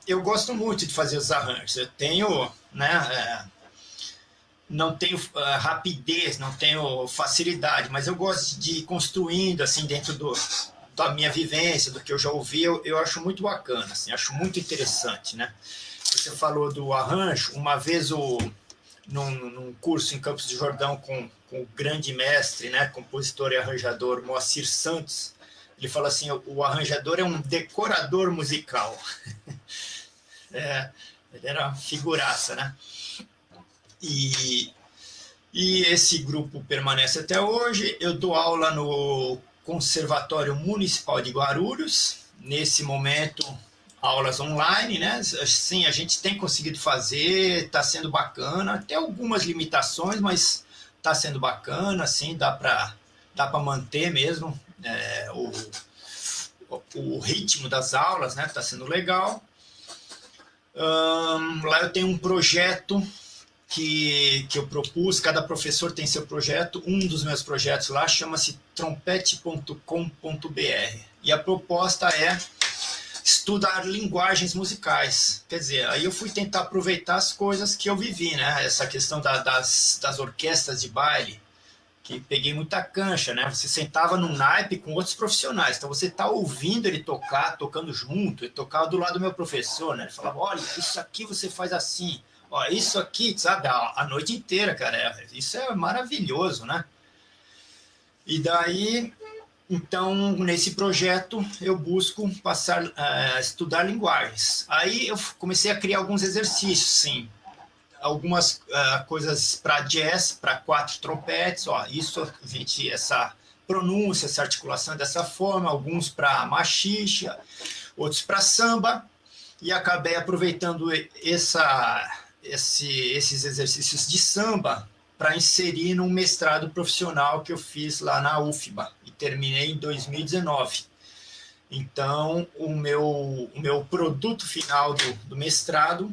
eu gosto muito de fazer os arranjos. Eu tenho, né? Não tenho rapidez, não tenho facilidade, mas eu gosto de ir construindo, assim, dentro da minha vivência, do que eu já ouvi, eu acho muito bacana, assim, acho muito interessante, né? Você falou do arranjo, uma vez num curso em Campos do Jordão com o grande mestre, né, compositor e arranjador Moacir Santos, ele fala assim, o arranjador é um decorador musical. Ele era uma figuraça, né? E esse grupo permanece até hoje. Eu dou aula no Conservatório Municipal de Guarulhos, nesse momento aulas online, né? Sim, a gente tem conseguido fazer, está sendo bacana, até algumas limitações, mas está sendo bacana, assim, dá para manter mesmo o ritmo das aulas, né? Está sendo legal. Lá eu tenho um projeto que eu propus, cada professor tem seu projeto, um dos meus projetos lá chama-se trompete.com.br, e a proposta é estudar linguagens musicais. Quer dizer, aí eu fui tentar aproveitar as coisas que eu vivi, né? Essa questão das orquestras de baile, que peguei muita cancha, né? Você sentava num naipe com outros profissionais, então você tá ouvindo ele tocar, tocando junto, ele tocava do lado do meu professor, né? Ele falava, olha, isso aqui você faz assim, ó, isso aqui, sabe? A noite inteira, cara, isso é maravilhoso, né? E daí... Então, nesse projeto, eu busco passar a estudar linguagens. Aí eu comecei a criar alguns exercícios, sim. Algumas coisas para jazz, para 4 trompetes, ó, isso, gente, essa pronúncia, essa articulação dessa forma, alguns para machixe, outros para samba, e acabei aproveitando esses exercícios de samba para inserir num mestrado profissional que eu fiz lá na UFBA, e terminei em 2019. Então, o meu produto final do mestrado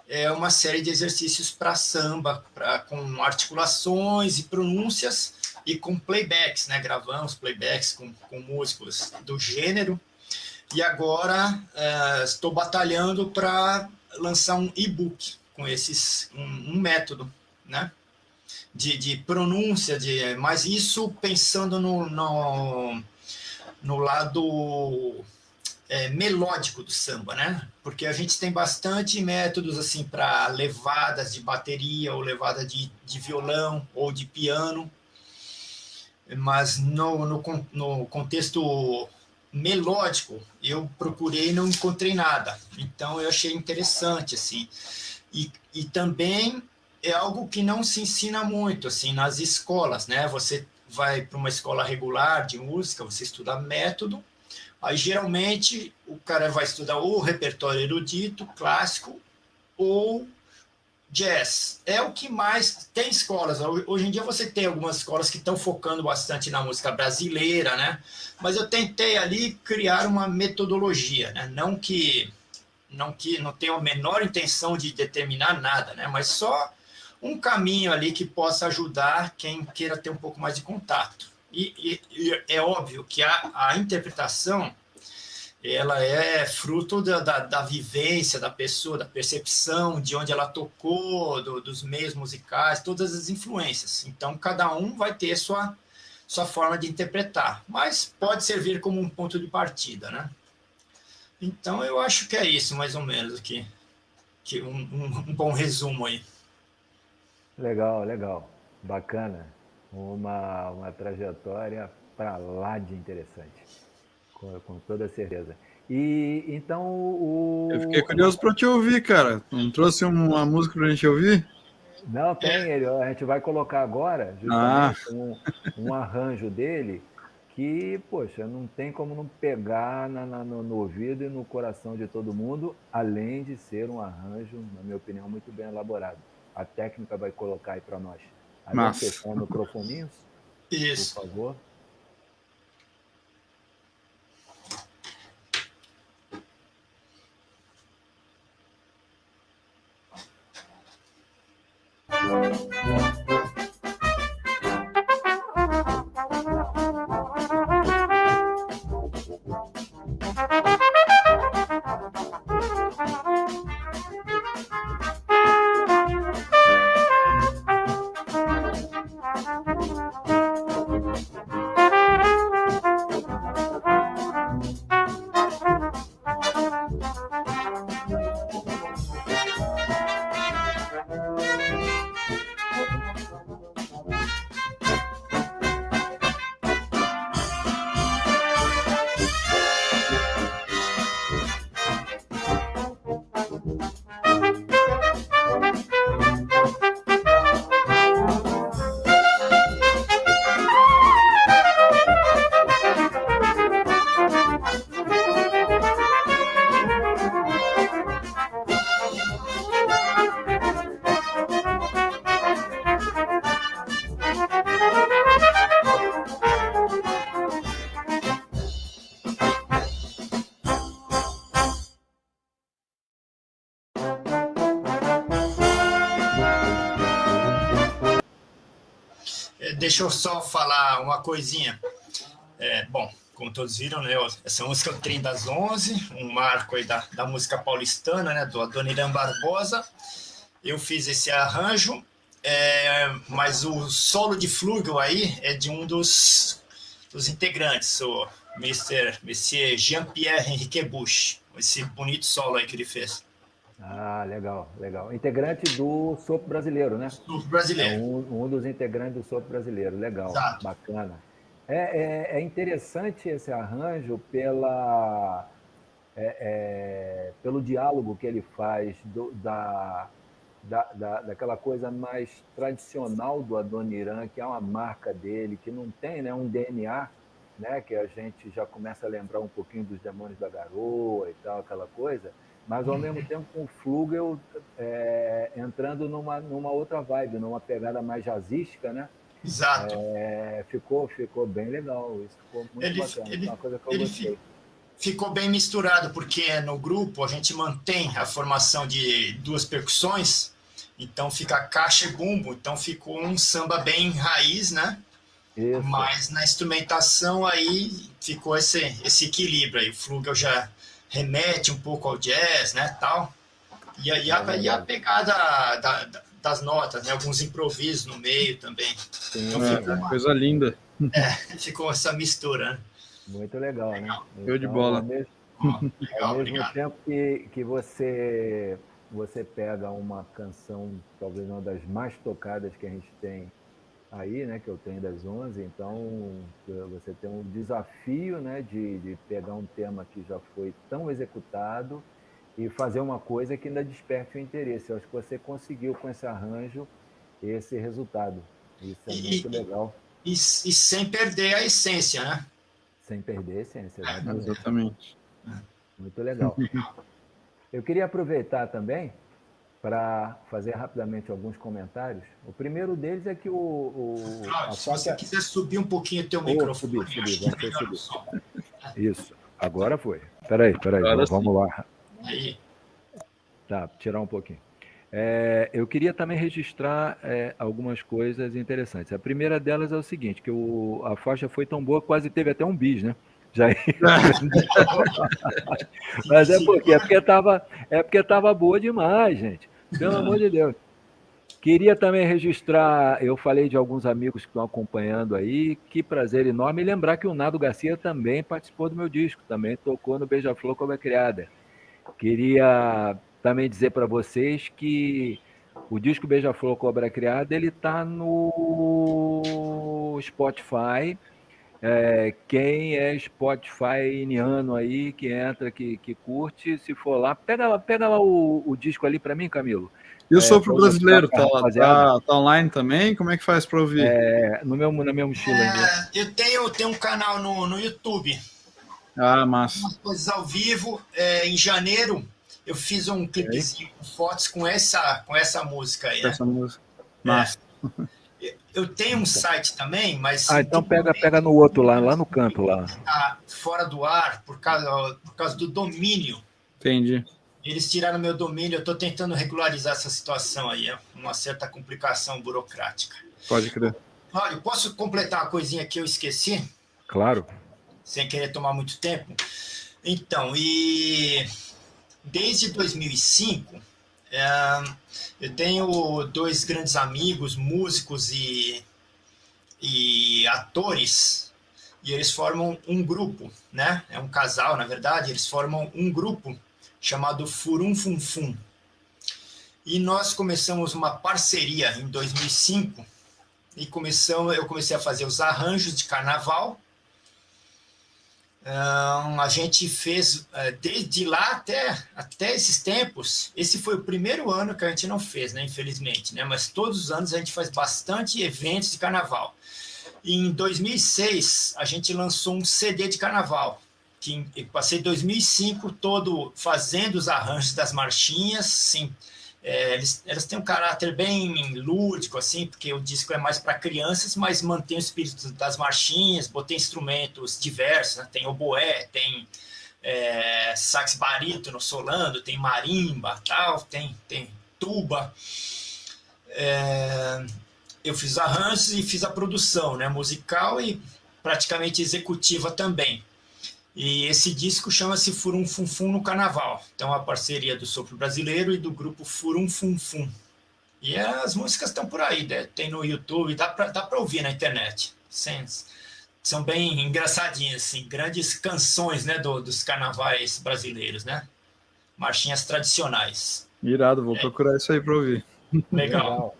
é uma série de exercícios para samba, com articulações e pronúncias, e com playbacks, né? Gravamos playbacks com músicos do gênero, e agora estou batalhando para lançar um e-book com um método, né? De pronúncia, mas isso pensando no lado melódico do samba, né? Porque a gente tem bastante métodos assim para levadas de bateria ou levada de violão ou de piano, mas no contexto melódico eu procurei e não encontrei nada. Então eu achei interessante, assim, e também é algo que não se ensina muito, assim, nas escolas, né? Você vai para uma escola regular de música, você estuda método, Aí, geralmente, o cara vai estudar ou repertório erudito, clássico, ou jazz. É o que mais tem escolas. Hoje em dia você tem algumas escolas que estão focando bastante na música brasileira, né? Mas eu tentei ali criar uma metodologia, né? Não tenho a menor intenção de determinar nada, né? Mas só um caminho ali que possa ajudar quem queira ter um pouco mais de contato. E é óbvio que a interpretação ela é fruto da vivência da pessoa, da percepção, de onde ela tocou, dos meios musicais, todas as influências. Então, cada um vai ter sua forma de interpretar, mas pode servir como um ponto de partida, né? Então, eu acho que é isso, mais ou menos, aqui. Um bom resumo aí. Legal, legal. Bacana. Uma trajetória para lá de interessante. Com toda certeza. E então Eu fiquei curioso para te ouvir, cara. Não trouxe uma música para a gente ouvir? Não, tem. A gente vai colocar agora justamente um arranjo dele que, poxa, não tem como não pegar no ouvido e no coração de todo mundo, além de ser um arranjo, na minha opinião, muito bem elaborado. A técnica vai colocar aí para nós. Vamos fechar o microfoninho, Isso. por favor. Deixa eu só falar uma coisinha. Bom, como todos viram, né, essa música é o Trem das 11, um marco aí da música paulistana, né, do Adoniran Barbosa. Eu fiz esse arranjo, mas o solo de flúgel aí é de um dos integrantes, o Monsieur Jean-Pierre Henrique Bush, esse bonito solo aí que ele fez. Ah, legal, legal. Integrante do Sopro Brasileiro, né? Sopro Brasileiro. É um dos integrantes do Sopro Brasileiro, legal, Exato. Bacana. É interessante esse arranjo pelo diálogo que ele faz daquela coisa mais tradicional do Adoniran, que é uma marca dele, que não tem, né, um DNA, né, que a gente já começa a lembrar um pouquinho dos Demônios da Garoa e tal, aquela coisa, mas ao mesmo tempo com o Flugel entrando numa outra vibe, numa pegada mais jazzística, né? Exato. Ficou bem legal, isso ficou muito bacana, uma coisa que eu gostei. Ficou bem misturado, porque no grupo a gente mantém a formação de duas percussões, então fica caixa e bumbo, então ficou um samba bem raiz, né? Isso. Mas na instrumentação aí ficou esse equilíbrio aí, o Flugel já remete um pouco ao jazz, né, tal, e a pegada das notas, né, alguns improvisos no meio também. Sim, então ficou coisa linda. Ficou essa mistura, né? Muito legal, né? Show de bola. Ao mesmo tempo que você pega uma canção, talvez uma das mais tocadas que a gente tem aí, né, que eu tenho das 11, então você tem um desafio, né, de pegar um tema que já foi tão executado e fazer uma coisa que ainda desperte o interesse. Eu acho que você conseguiu com esse arranjo esse resultado. Isso é muito legal. E sem perder a essência, né? Sem perder a essência, exatamente. Exatamente. Muito legal. Eu queria aproveitar também para fazer rapidamente alguns comentários. O primeiro deles é que Cláudio, se você quiser subir um pouquinho o teu microfone. Subir. Isso, agora foi. Peraí, vamos lá. Aí. Tá, tirar um pouquinho. Eu queria também registrar algumas coisas interessantes. A primeira delas é o seguinte, que a faixa foi tão boa, quase teve até um bis, né? Mas é porque estava boa demais, gente. Pelo amor de Deus. Queria também registrar, eu falei de alguns amigos que estão acompanhando aí, que prazer enorme, e lembrar que o Nado Garcia também participou do meu disco, também tocou no Beija-Flor Cobra Criada. Queria também dizer para vocês que o disco Beija-Flor Cobra Criada, ele está no Spotify. Quem é Spotifyniano aí, que entra, que curte, se for lá, pega lá o disco ali para mim, Camilo. E o Sopro Brasileiro, tá online também? Como é que faz para ouvir? Na minha mochila ainda. Eu tenho um canal no YouTube. Ah, massa. Umas coisas ao vivo. Em janeiro, eu fiz um clipezinho com fotos com essa música aí. Essa música. Massa. Eu tenho um site também, mas... então pega no outro lá no canto lá. Tá fora do ar por causa do domínio. Entendi. Eles tiraram meu domínio, eu estou tentando regularizar essa situação aí, uma certa complicação burocrática. Pode crer. Olha, eu posso completar uma coisinha que eu esqueci? Claro. Sem querer tomar muito tempo. Então, e desde 2005, eu tenho 2 grandes amigos, músicos e atores, e eles formam um grupo, né? É um casal, na verdade, eles formam um grupo chamado Furum Fum Fum. E nós começamos uma parceria em 2005 e eu comecei a fazer os arranjos de carnaval. A gente fez, desde lá até esses tempos, esse foi o primeiro ano que a gente não fez, né, infelizmente, né, mas todos os anos a gente faz bastante eventos de carnaval. E em 2006, a gente lançou um CD de carnaval, que eu passei 2005 todo fazendo os arranjos das marchinhas, sim. Elas têm um caráter bem lúdico, assim, porque o disco é mais para crianças, mas mantém o espírito das marchinhas, botei instrumentos diversos, né? Tem oboé, tem sax barítono solando, tem marimba, tal, tem tuba. Eu fiz arranjos e fiz a produção, né, musical e praticamente executiva também. E esse disco chama-se Furum Fum Fum no Carnaval. Então, a parceria do Sopro Brasileiro e do grupo Furum Fum Fum. E as músicas estão por aí, né? Tem no YouTube, dá para ouvir na internet. São bem engraçadinhas, assim, grandes canções, né, dos carnavais brasileiros, né? Marchinhas tradicionais. Irado, vou procurar isso aí para ouvir. Legal.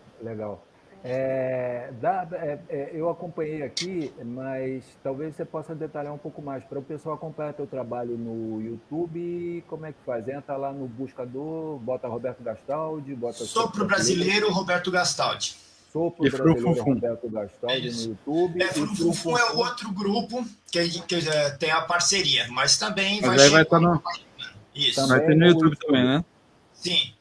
Eu acompanhei aqui, mas talvez você possa detalhar um pouco mais para o pessoal acompanhar teu trabalho no YouTube. Como é que faz? Entra lá no buscador, bota Roberto Gastaldi, bota Sopro Brasileiro Roberto Gastaldi. Sopro Brasileiro Roberto Gastaldi no YouTube. Furum Fum Fum é o outro grupo que tem a parceria, mas também vai estar no... Isso. Vai ter no YouTube também, né? Sim.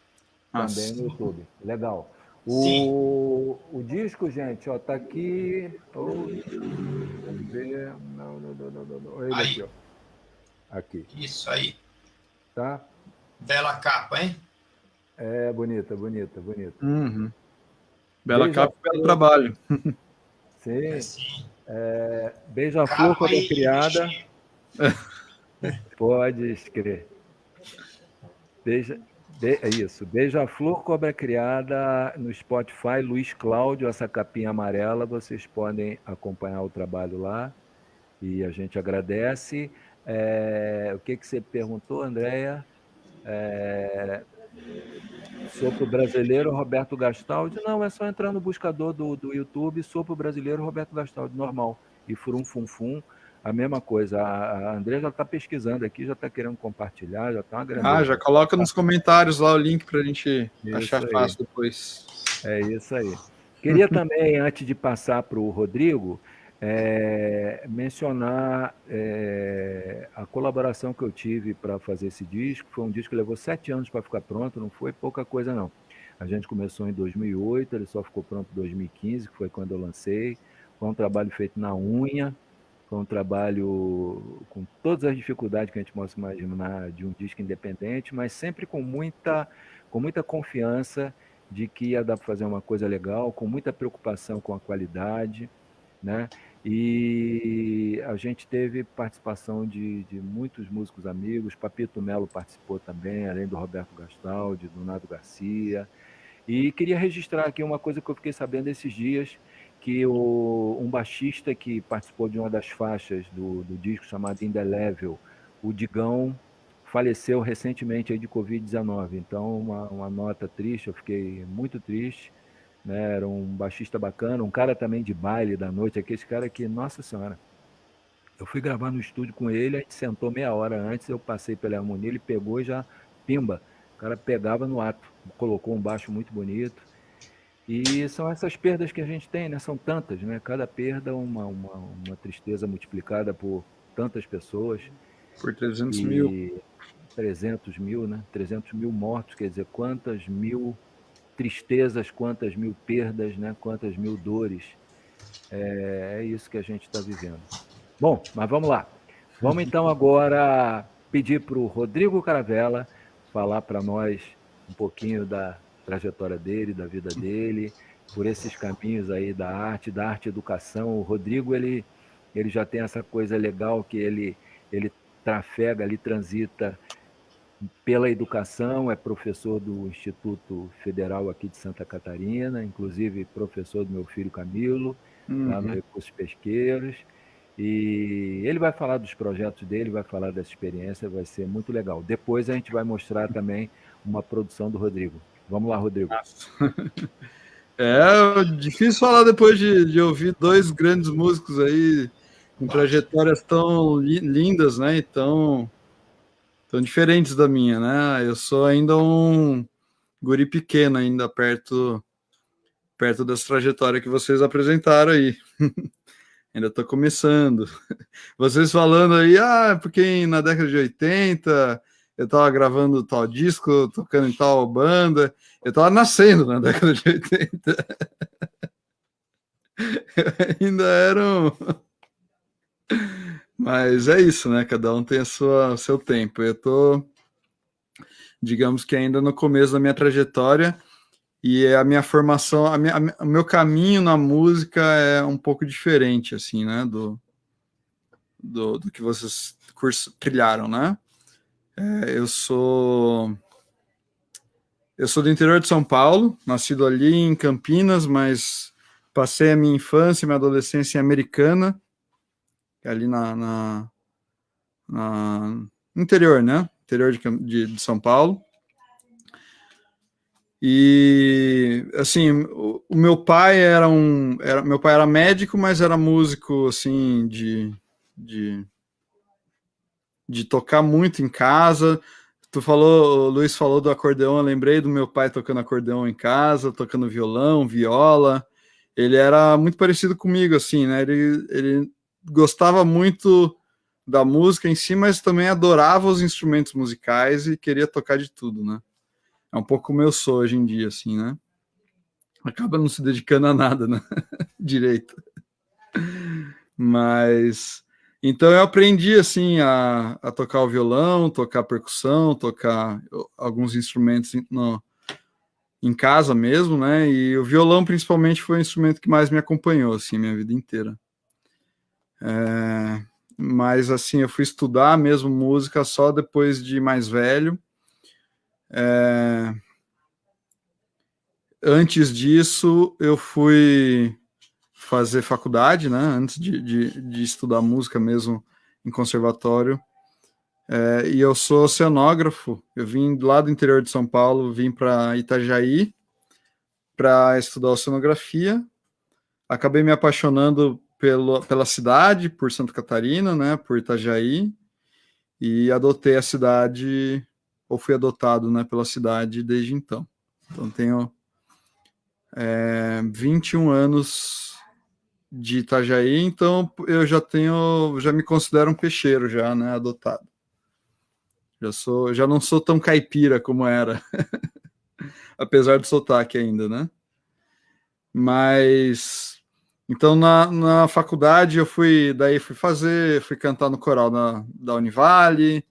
Também no YouTube. Legal. O disco, gente, ó, tá aqui. Vamos ver. Não. Ele aí. aqui, ó. Aqui. Isso aí. Tá? Bela capa, hein? Bonita. Uhum. Bela capa e belo trabalho. Sim. Beija-Flor Cobra Criada. Pode escrever. Isso, Beija-Flor Cobra Criada no Spotify, Luiz Cláudio, essa capinha amarela, vocês podem acompanhar o trabalho lá e a gente agradece. O que você perguntou, Andréia? Sopro Brasileiro Roberto Gastaldi? Não, é só entrar no buscador do YouTube, Sopro Brasileiro Roberto Gastaldi, normal. E Furum Fum Fum, a mesma coisa. A André já está pesquisando aqui, já está querendo compartilhar, já está uma grande... já coloca nos comentários lá o link para a gente achar fácil depois. É isso aí. Queria também, antes de passar para o Rodrigo, mencionar a colaboração que eu tive para fazer esse disco. Foi um disco que levou 7 anos para ficar pronto, não foi pouca coisa não. A gente começou em 2008, ele só ficou pronto em 2015, que foi quando eu lancei. Foi um trabalho feito na unha, foi um trabalho com todas as dificuldades que a gente possa imaginar de um disco independente, mas sempre com muita confiança de que ia dar para fazer uma coisa legal, com muita preocupação com a qualidade, né? E a gente teve participação de muitos músicos amigos. Papito Melo participou também, além do Roberto Gastaldi, do Nado Garcia. E queria registrar aqui uma coisa que eu fiquei sabendo esses dias, que um baixista que participou de uma das faixas do disco chamado Indelevel, o Digão, faleceu recentemente aí de Covid-19. Então, uma nota triste, eu fiquei muito triste, né? Era um baixista bacana, um cara também de baile da noite, aquele cara que, nossa senhora, eu fui gravar no estúdio com ele, a gente sentou meia hora antes, eu passei pela harmonia, ele pegou e já, pimba, o cara pegava no ato, colocou um baixo muito bonito. E são essas perdas que a gente tem, né? São tantas, né? Cada perda uma tristeza multiplicada por tantas pessoas. Por 300 mil. E 300 mil, né? 300 mil mortos, quer dizer, quantas mil tristezas, quantas mil perdas, né? Quantas mil dores. É isso que a gente está vivendo. Bom, mas vamos lá. Vamos então agora pedir para o Rodrigo Caravella falar para nós um pouquinho da trajetória dele, da vida dele, por esses caminhos aí da arte educação. O Rodrigo, ele já tem essa coisa legal que ele trafega ali, transita pela educação, é professor do Instituto Federal aqui de Santa Catarina, inclusive professor do meu filho Camilo, lá no Recursos Pesqueiros. E ele vai falar dos projetos dele, vai falar dessa experiência, vai ser muito legal. Depois a gente vai mostrar também uma produção do Rodrigo. Vamos lá, Rodrigo. É difícil falar depois de ouvir dois grandes músicos aí com trajetórias tão lindas, né? E tão diferentes da minha, né? Eu sou ainda um guri pequeno, ainda perto dessa trajetória que vocês apresentaram aí. Ainda estou começando. Vocês falando aí, porque na década de 80 eu estava gravando tal disco, tocando em tal banda. Eu estava nascendo na década de 80. Eu ainda era Mas é isso, né? Cada um tem o seu tempo. Eu estou, digamos que ainda no começo da minha trajetória, e a minha formação, o meu caminho na música é um pouco diferente, assim, né? Do que vocês trilharam, né? Eu sou do interior de São Paulo, nascido ali em Campinas, mas passei a minha infância e minha adolescência em Americana, ali no interior, né? Interior de São Paulo. E, assim, o meu pai meu pai era médico, mas era músico, assim, de tocar muito em casa. O Luiz falou do acordeão, eu lembrei do meu pai tocando acordeão em casa, tocando violão, viola. Ele era muito parecido comigo, assim, né? Ele gostava muito da música em si, mas também adorava os instrumentos musicais e queria tocar de tudo, né? É um pouco como eu sou hoje em dia, assim, né? Acaba não se dedicando a nada, né? Direito. Mas... Então eu aprendi, assim, a tocar o violão, tocar percussão, tocar alguns instrumentos em casa mesmo, né? E o violão, principalmente, foi o instrumento que mais me acompanhou, assim, minha vida inteira. Mas, assim, eu fui estudar mesmo música só depois de mais velho. Antes disso, eu fui fazer faculdade, né? Antes de estudar música mesmo em conservatório. E eu sou oceanógrafo. Eu vim lá do interior de São Paulo, vim para Itajaí para estudar oceanografia. Acabei me apaixonando pela cidade, por Santa Catarina, né? Por Itajaí. E adotei a cidade, ou fui adotado, né, pela cidade desde então. Então tenho 21 anos de Itajaí, então eu já me considero um peixeiro já, né, adotado. Já não sou tão caipira como era, apesar do sotaque ainda, né? Mas então na faculdade eu fui cantar no coral da Univale,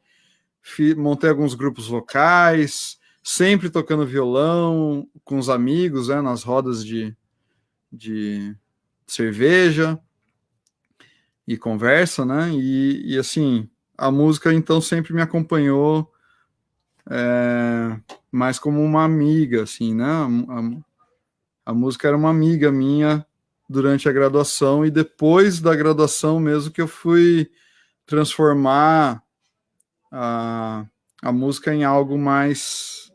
montei alguns grupos vocais, sempre tocando violão com os amigos, né, nas rodas de cerveja e conversa, né? E assim, a música então sempre me acompanhou mais como uma amiga, assim, né? A música era uma amiga minha durante a graduação e depois da graduação mesmo que eu fui transformar a música em algo mais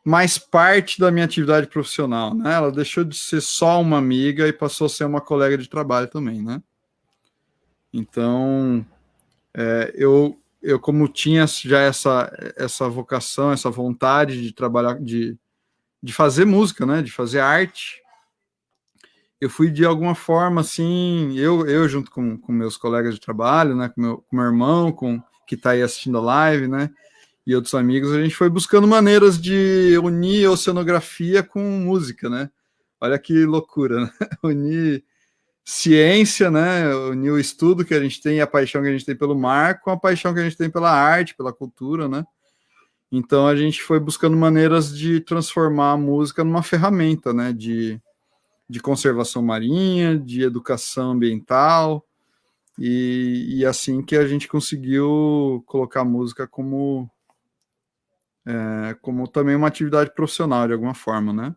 mais parte da minha atividade profissional, né? Ela deixou de ser só uma amiga e passou a ser uma colega de trabalho também, né? Então, eu como tinha já essa vocação, essa vontade de trabalhar, de fazer música, né? De fazer arte, eu fui de alguma forma, assim, eu junto com meus colegas de trabalho, né? Com meu irmão, que está aí assistindo a live, né? E outros amigos, a gente foi buscando maneiras de unir oceanografia com música, né? Olha que loucura, né? Unir ciência, né? Unir o estudo que a gente tem e a paixão que a gente tem pelo mar com a paixão que a gente tem pela arte, pela cultura, né? Então a gente foi buscando maneiras de transformar a música numa ferramenta, né? De conservação marinha, de educação ambiental, e assim que a gente conseguiu colocar a música como também uma atividade profissional, de alguma forma, né?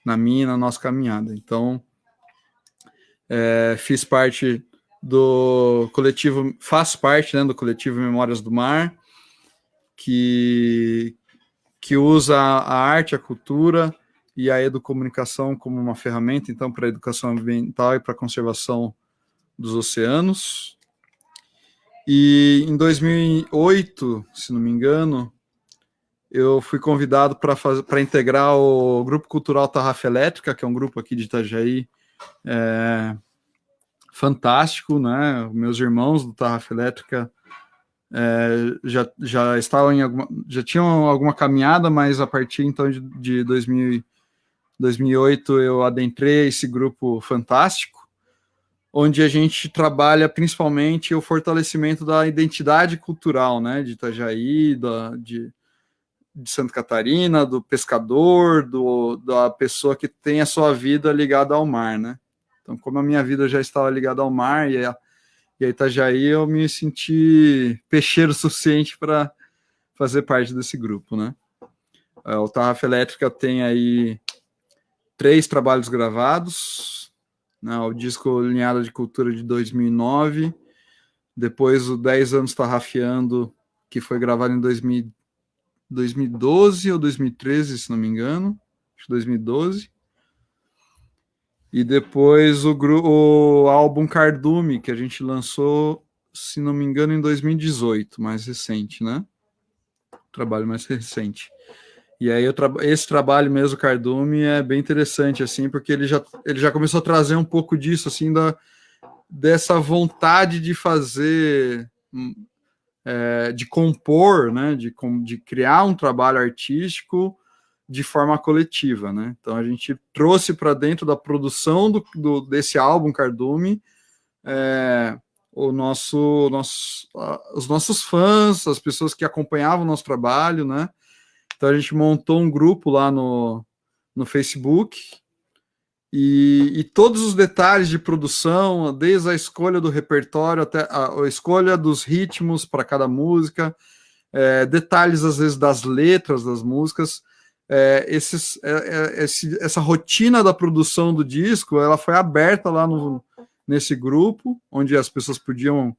Na minha e na nossa caminhada. Então, fiz parte do coletivo, faço parte, né, do coletivo Memórias do Mar, que usa a arte, a cultura e a educomunicação como uma ferramenta, então, para a educação ambiental e para a conservação dos oceanos. E em 2008, se não me engano, eu fui convidado para integrar o Grupo Cultural Tarrafa Elétrica, que é um grupo aqui de Itajaí, fantástico, né? Meus irmãos do Tarrafa Elétrica já estavam já tinham alguma caminhada, mas a partir então de 2008 eu adentrei esse grupo fantástico, onde a gente trabalha principalmente o fortalecimento da identidade cultural, né, de Itajaí, de Santa Catarina, do pescador, da pessoa que tem a sua vida ligada ao mar, né? Então, como a minha vida já estava ligada ao mar e a Itajaí, eu me senti peixeiro suficiente para fazer parte desse grupo, né? O Tarrafa Elétrica tem aí 3 trabalhos gravados, né, o disco Linhada de Cultura de 2009, depois o 10 anos Tarrafiando, que foi gravado em 2012 ou 2013, se não me engano, acho que 2012, e depois o álbum Cardume, que a gente lançou, se não me engano, em 2018, mais recente, né? Trabalho mais recente. E aí esse trabalho mesmo, Cardume, é bem interessante, assim, porque ele já começou a trazer um pouco disso, assim, dessa vontade de fazer, de compor, né, de criar um trabalho artístico de forma coletiva, né? Então a gente trouxe para dentro da produção desse álbum Cardume os nossos fãs, as pessoas que acompanhavam o nosso trabalho, né? Então a gente montou um grupo lá no Facebook e todos os detalhes de produção, desde a escolha do repertório até a escolha dos ritmos para cada música, detalhes às vezes das letras das músicas, essa rotina da produção do disco, ela foi aberta lá nesse grupo, onde as pessoas podiam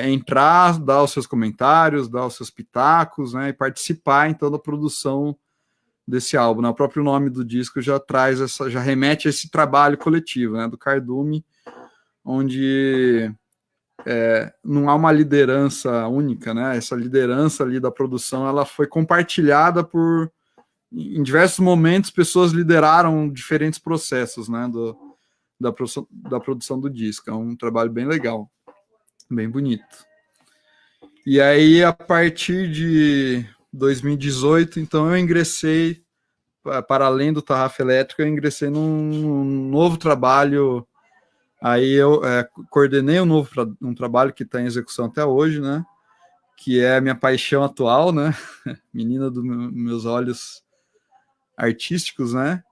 entrar, dar os seus comentários, dar os seus pitacos, né, e participar então da produção desse álbum, né? O próprio nome do disco já remete a esse trabalho coletivo, né, do Cardume, onde não há uma liderança única, né? Essa liderança ali da produção, ela foi compartilhada por em diversos momentos, pessoas lideraram diferentes processos, né, da produção do disco. É um trabalho bem legal, bem bonito. E aí, a partir de 2018, então, eu ingressei, para além do Tarrafa Elétrica, eu ingressei num novo trabalho. Aí eu coordenei um trabalho que está em execução até hoje, né, que é a minha paixão atual, né, menina dos meus olhos artísticos, né,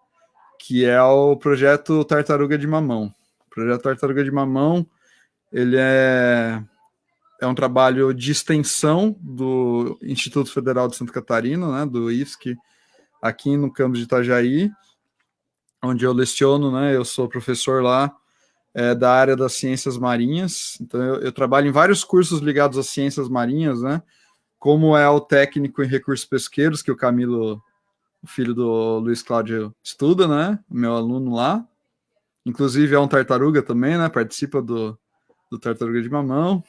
que é o projeto Tartaruga de Mamão. O projeto Tartaruga de Mamão, ele é um trabalho de extensão do Instituto Federal de Santa Catarina, né, do IFSC, aqui no campus de Itajaí, onde eu leciono, né, eu sou professor lá da área das ciências marinhas. Então eu trabalho em vários cursos ligados às ciências marinhas, né, como é o técnico em recursos pesqueiros, que o Camilo, o filho do Luiz Cláudio, estuda, né, meu aluno lá. Inclusive é um tartaruga também, né, participa do Tartaruga de Mamão.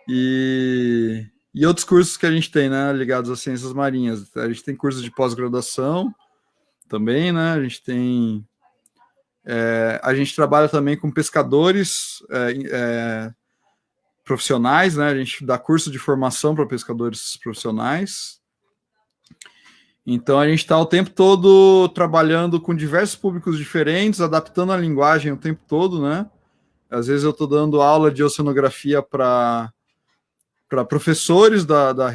E outros cursos que a gente tem, né, ligados às ciências marinhas. A gente tem cursos de pós-graduação também, né, a gente tem... a gente trabalha também com pescadores profissionais, né, a gente dá curso de formação para pescadores profissionais. Então, a gente está o tempo todo trabalhando com diversos públicos diferentes, adaptando a linguagem o tempo todo, né? Às vezes eu estou dando aula de oceanografia para professores das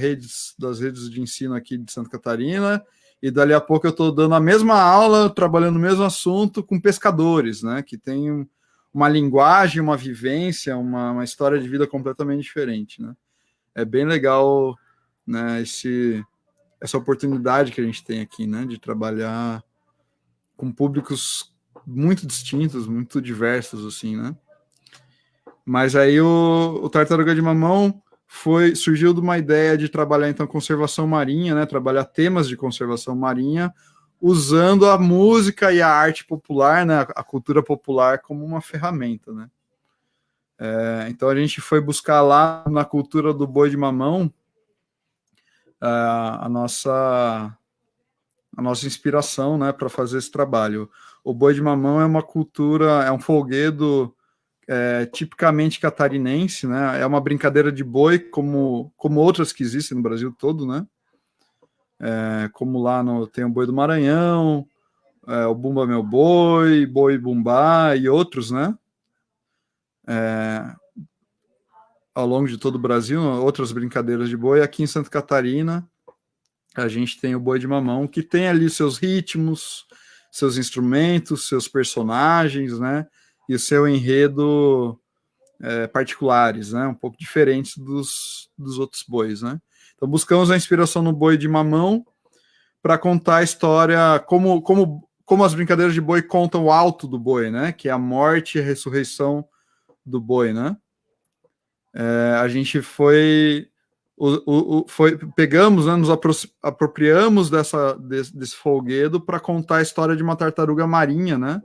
redes de ensino aqui de Santa Catarina, e dali a pouco eu estou dando a mesma aula, trabalhando o mesmo assunto com pescadores, né? Que tem uma linguagem, uma vivência, uma história de vida completamente diferente, né? É bem legal, né, essa oportunidade que a gente tem aqui, né, de trabalhar com públicos muito distintos, muito diversos, assim, né? Mas aí o Tartaruga de Mamão surgiu de uma ideia de trabalhar, então, conservação marinha, né, trabalhar temas de conservação marinha, usando a música e a arte popular, né, a cultura popular como uma ferramenta, né? Então a gente foi buscar lá na cultura do boi de mamão a nossa inspiração, né, para fazer esse trabalho. O boi de mamão é uma cultura, é um folguedo tipicamente catarinense, né? É uma brincadeira de boi como outras que existem no Brasil todo, né? Como lá tem o boi do Maranhão, o Bumba Meu Boi, Boi Bumbá e outros, né? Ao longo de todo o Brasil, outras brincadeiras de boi. Aqui em Santa Catarina, a gente tem o boi de mamão, que tem ali seus ritmos, seus instrumentos, seus personagens, né? E o seu enredo particulares, né? Um pouco diferentes dos outros bois, né? Então, buscamos a inspiração no boi de mamão para contar a história, como as brincadeiras de boi contam o alto do boi, né? Que é a morte e a ressurreição do boi, né? A gente pegamos, né, nos apropriamos desse folguedo para contar a história de uma tartaruga marinha, né?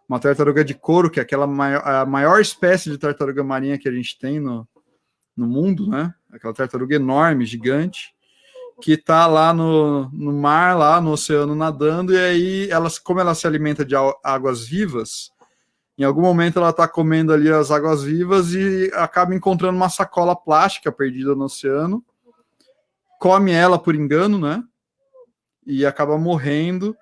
Uma tartaruga de couro, que é a maior espécie de tartaruga marinha que a gente tem no mundo, né? Aquela tartaruga enorme, gigante, que está lá no mar, lá no oceano nadando, e aí, como ela se alimenta de águas vivas, em algum momento ela está comendo ali as águas vivas e acaba encontrando uma sacola plástica perdida no oceano, come ela por engano, né? E acaba morrendo,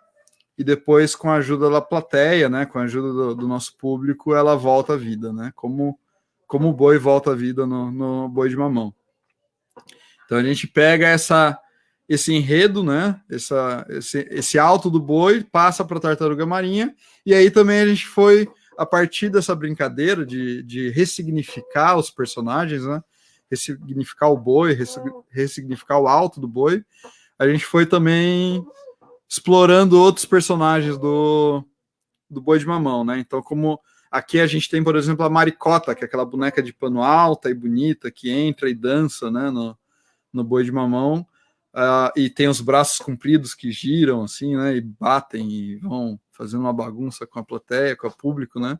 e depois, com a ajuda da plateia, né, com a ajuda do nosso público, ela volta à vida, né? Como o boi volta à vida no boi de mamão. Então a gente pega esse enredo, né? Esse alto do boi, passa para a tartaruga marinha, e aí também a gente foi, a partir dessa brincadeira de ressignificar os personagens, né? Ressignificar o boi, ressignificar o alto do boi, a gente foi também explorando outros personagens do boi de mamão, né? Então, como aqui a gente tem, por exemplo, a Maricota, que é aquela boneca de pano alta e bonita que entra e dança, né, no boi de mamão, e tem os braços compridos que giram assim, né, e batem e vão fazendo uma bagunça com a plateia, com o público, né?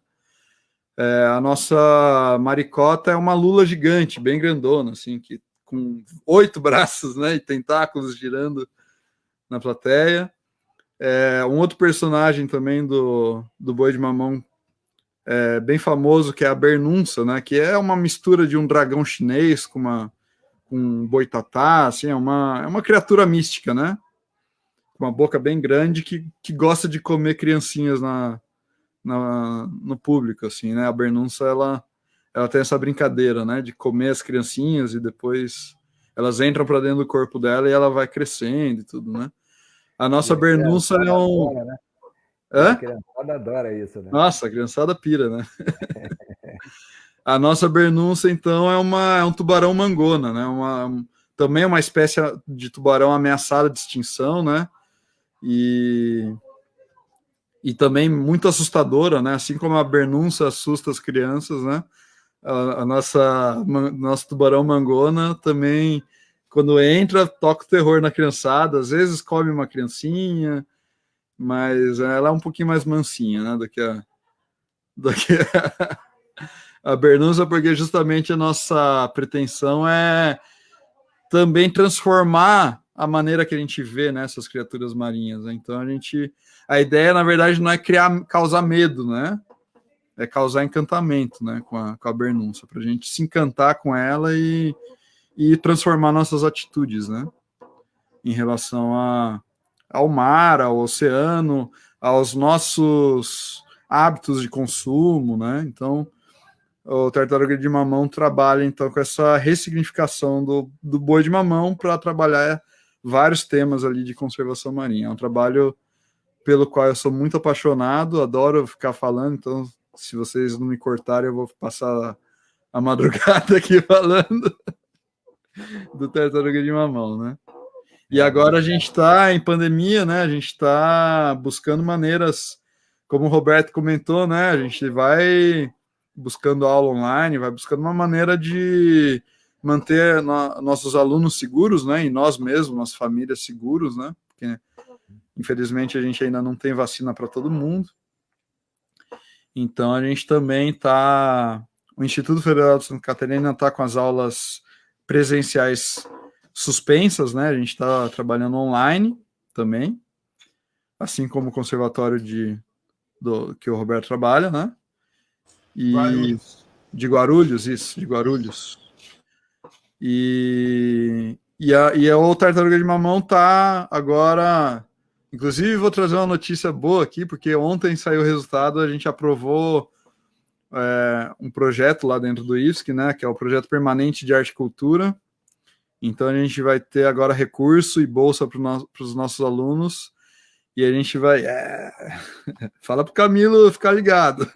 A nossa Maricota é uma lula gigante, bem grandona, assim, com 8 braços, né, e tentáculos girando na plateia. Um outro personagem também do Boi de Mamão bem famoso, que é a Bernunça, né? Que é uma mistura de um dragão chinês com um boitatá, assim, é uma criatura mística, né? Com uma boca bem grande que gosta de comer criancinhas no público, assim, né? A Bernunça, ela tem essa brincadeira, né? De comer as criancinhas e depois elas entram para dentro do corpo dela e ela vai crescendo e tudo, né? A nossa Bernunça é um... Adora, né? Hã? A criançada adora isso, né? Nossa, a criançada pira, né? A nossa Bernunça, então, é um tubarão mangona, né? Também é uma espécie de tubarão ameaçada de extinção, né? E também muito assustadora, né? Assim como a Bernunça assusta as crianças, né? Nosso tubarão mangona também, quando entra, toca o terror na criançada, às vezes come uma criancinha, mas ela é um pouquinho mais mansinha, né? Do que a Bernunça, porque justamente a nossa pretensão é também transformar a maneira que a gente vê, né, essas criaturas marinhas, né? Então a ideia, na verdade, não é causar medo, né? É causar encantamento, né, com a Bernunça, para a gente se encantar com ela e transformar nossas atitudes, né, em relação ao mar, ao oceano, aos nossos hábitos de consumo, né? Então, o Tartaruga de Mamão trabalha, então, com essa ressignificação do boi de mamão para trabalhar vários temas ali de conservação marinha. É um trabalho pelo qual eu sou muito apaixonado, adoro ficar falando, então, se vocês não me cortarem, eu vou passar a madrugada aqui falando do Tartaruga de Mamão, né? E agora a gente está em pandemia, né? A gente está buscando maneiras, como o Roberto comentou, né? A gente vai buscando aula online, vai buscando uma maneira de manter nossos alunos seguros, né? E nós mesmos, nossas famílias seguros, né? Porque, infelizmente, a gente ainda não tem vacina para todo mundo. Então, a gente também está... O Instituto Federal de Santa Catarina está com as aulas presenciais suspensas, né? A gente está trabalhando online também, assim como o conservatório que o Roberto trabalha, né? Guarulhos. De Guarulhos, isso, de Guarulhos. E o Tartaruga de Mamão tá agora... Inclusive, vou trazer uma notícia boa aqui, porque ontem saiu o resultado, a gente aprovou um projeto lá dentro do IFSC, né, que é o Projeto Permanente de Arte e Cultura. Então, a gente vai ter agora recurso e bolsa para os nossos alunos, e a gente vai... Fala para o Camilo ficar ligado.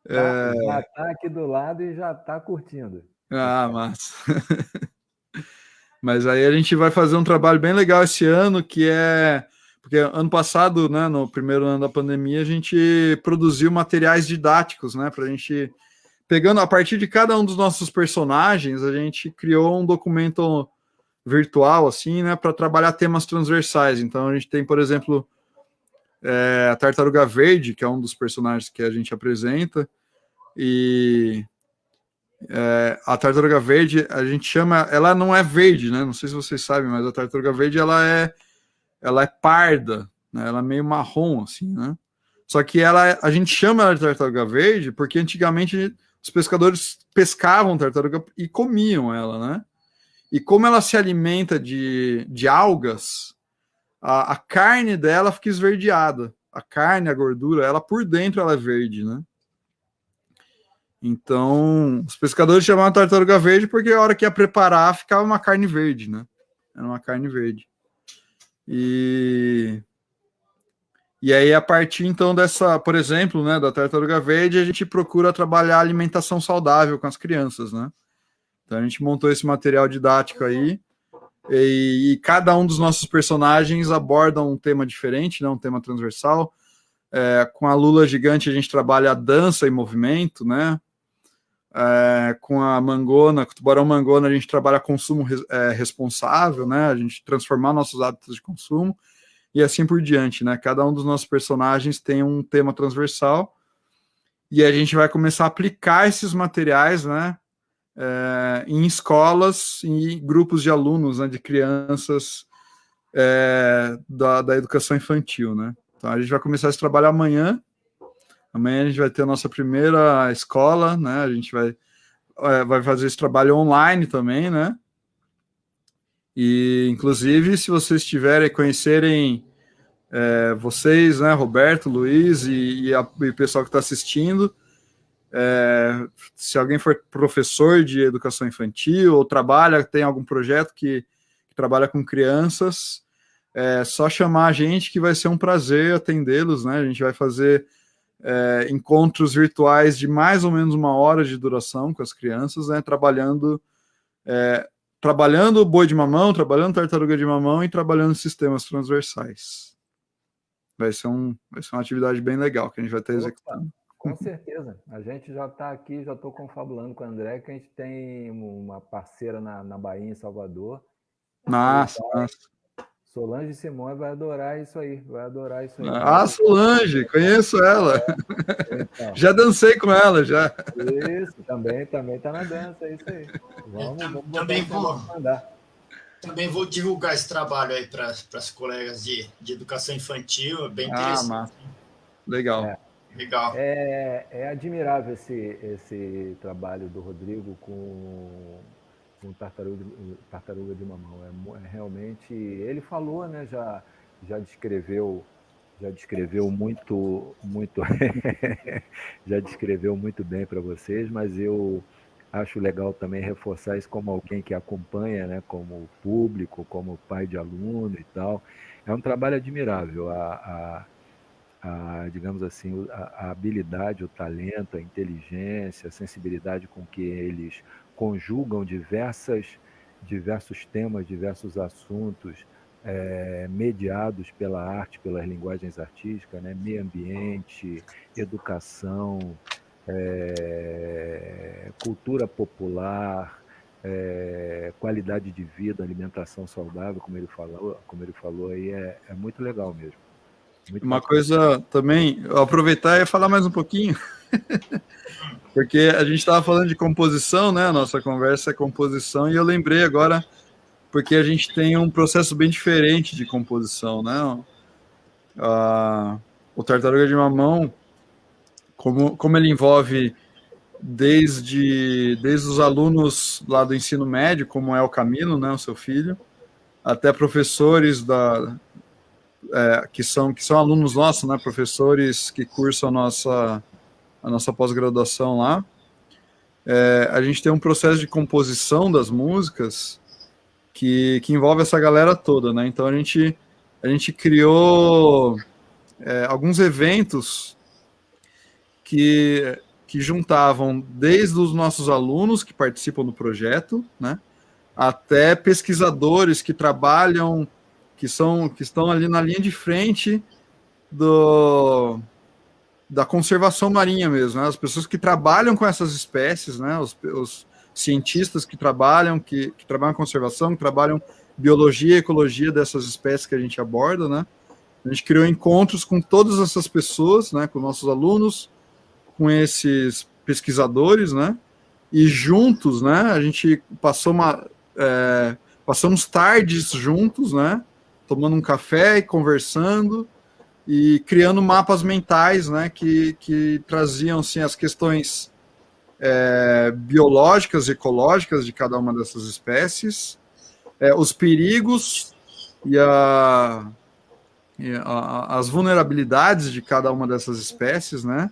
Já está aqui do lado e já está curtindo. Ah, massa. Mas aí a gente vai fazer um trabalho bem legal esse ano, que é... Porque ano passado, né, no primeiro ano da pandemia, a gente produziu materiais didáticos, né, para a gente... Pegando a partir de cada um dos nossos personagens, a gente criou um documento virtual, assim, né, para trabalhar temas transversais. Então, a gente tem, por exemplo, a Tartaruga Verde, que é um dos personagens que a gente apresenta, e a Tartaruga Verde, a gente chama... Ela não é verde, né, não sei se vocês sabem, mas a Tartaruga Verde, ela é parda, né, ela é meio marrom, assim, né. Só que a gente chama ela de Tartaruga Verde porque antigamente os pescadores pescavam tartaruga e comiam ela, né? E como ela se alimenta de algas, a carne dela fica esverdeada. A carne, a gordura, ela por dentro ela é verde, né? Então, os pescadores chamavam tartaruga verde porque a hora que ia preparar ficava uma carne verde, né? Era uma carne verde. E aí, a partir, então, dessa, por exemplo, né, da Tartaruga Verde, a gente procura trabalhar a alimentação saudável com as crianças, né? Então, a gente montou esse material didático aí, e cada um dos nossos personagens aborda um tema diferente, né, um tema transversal. Com a Lula Gigante, a gente trabalha a dança e movimento, né? Com a Mangona, com o Tubarão Mangona, a gente trabalha consumo responsável, né? A gente transformar nossos hábitos de consumo. E assim por diante, né? Cada um dos nossos personagens tem um tema transversal e a gente vai começar a aplicar esses materiais, né? em escolas e grupos de alunos, né, de crianças da educação infantil, né? Então a gente vai começar esse trabalho amanhã. Amanhã a gente vai ter a nossa primeira escola, né? A gente vai fazer esse trabalho online também, né? E, inclusive, se vocês conhecerem vocês, né, Roberto, Luiz e o pessoal que está assistindo, se alguém for professor de educação infantil ou tem algum projeto que trabalha com crianças, é só chamar a gente que vai ser um prazer atendê-los, né? A gente vai fazer encontros virtuais de mais ou menos 1 hora de duração com as crianças, né? Trabalhando boi de mamão, trabalhando tartaruga de mamão e trabalhando sistemas transversais. Vai ser uma atividade bem legal que a gente vai estar executando. Com certeza. A gente já está aqui, já estou confabulando com o André, que a gente tem uma parceira na Bahia, em Salvador. Nossa. Solange Simões vai adorar isso aí. Solange, conheço ela. Então, já dancei com ela, já. Isso, também tá na dança, é isso aí. Vamos também vou divulgar esse trabalho aí para as colegas de educação infantil, é bem interessante. Massa. Legal. Legal. É admirável esse trabalho do Rodrigo com tartaruga de mamão. Realmente, ele falou, né? Já descreveu muito já descreveu muito bem para vocês, mas eu acho legal também reforçar isso como alguém que acompanha, né? Como público, como pai de aluno e tal. É um trabalho admirável. Digamos assim, a habilidade, o talento, a inteligência, a sensibilidade com que eles conjugam diversos temas, diversos assuntos mediados pela arte, pelas linguagens artísticas, né? Meio ambiente, educação, cultura popular, qualidade de vida, alimentação saudável, como ele falou aí, é muito legal mesmo. Uma coisa também, eu aproveitar e falar mais um pouquinho, porque a gente estava falando de composição, né? A nossa conversa é composição, e eu lembrei agora, porque a gente tem um processo bem diferente de composição, né? O Tartaruga de Mamão, como ele envolve desde os alunos lá do ensino médio, como é o Camilo, né? O seu filho, até professores que são alunos nossos, né, professores que cursam a nossa pós-graduação lá. A gente tem um processo de composição das músicas que envolve essa galera toda, né? Então a gente criou alguns eventos que juntavam desde os nossos alunos que participam do projeto, né, até pesquisadores que trabalham, que estão ali na linha de frente da conservação marinha mesmo, né? As pessoas que trabalham com essas espécies, né? Os cientistas que trabalham com conservação, que trabalham biologia e ecologia dessas espécies que a gente aborda, né? A gente criou encontros com todas essas pessoas, né? Com nossos alunos, com esses pesquisadores, né? E juntos, né? A gente passamos tardes juntos, né? Tomando um café e conversando e criando mapas mentais, né, que traziam assim, as questões biológicas e ecológicas de cada uma dessas espécies, os perigos e as vulnerabilidades de cada uma dessas espécies, né,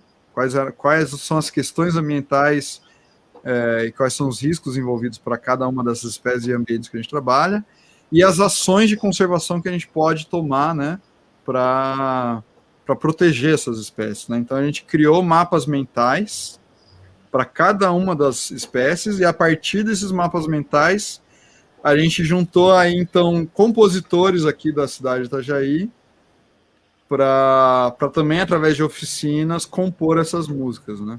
quais são as questões ambientais e quais são os riscos envolvidos para cada uma dessas espécies e ambientes que a gente trabalha, e as ações de conservação que a gente pode tomar, né, para proteger essas espécies, né? Então a gente criou mapas mentais para cada uma das espécies, e a partir desses mapas mentais a gente juntou aí então compositores aqui da cidade de Itajaí para também, através de oficinas, compor essas músicas, né?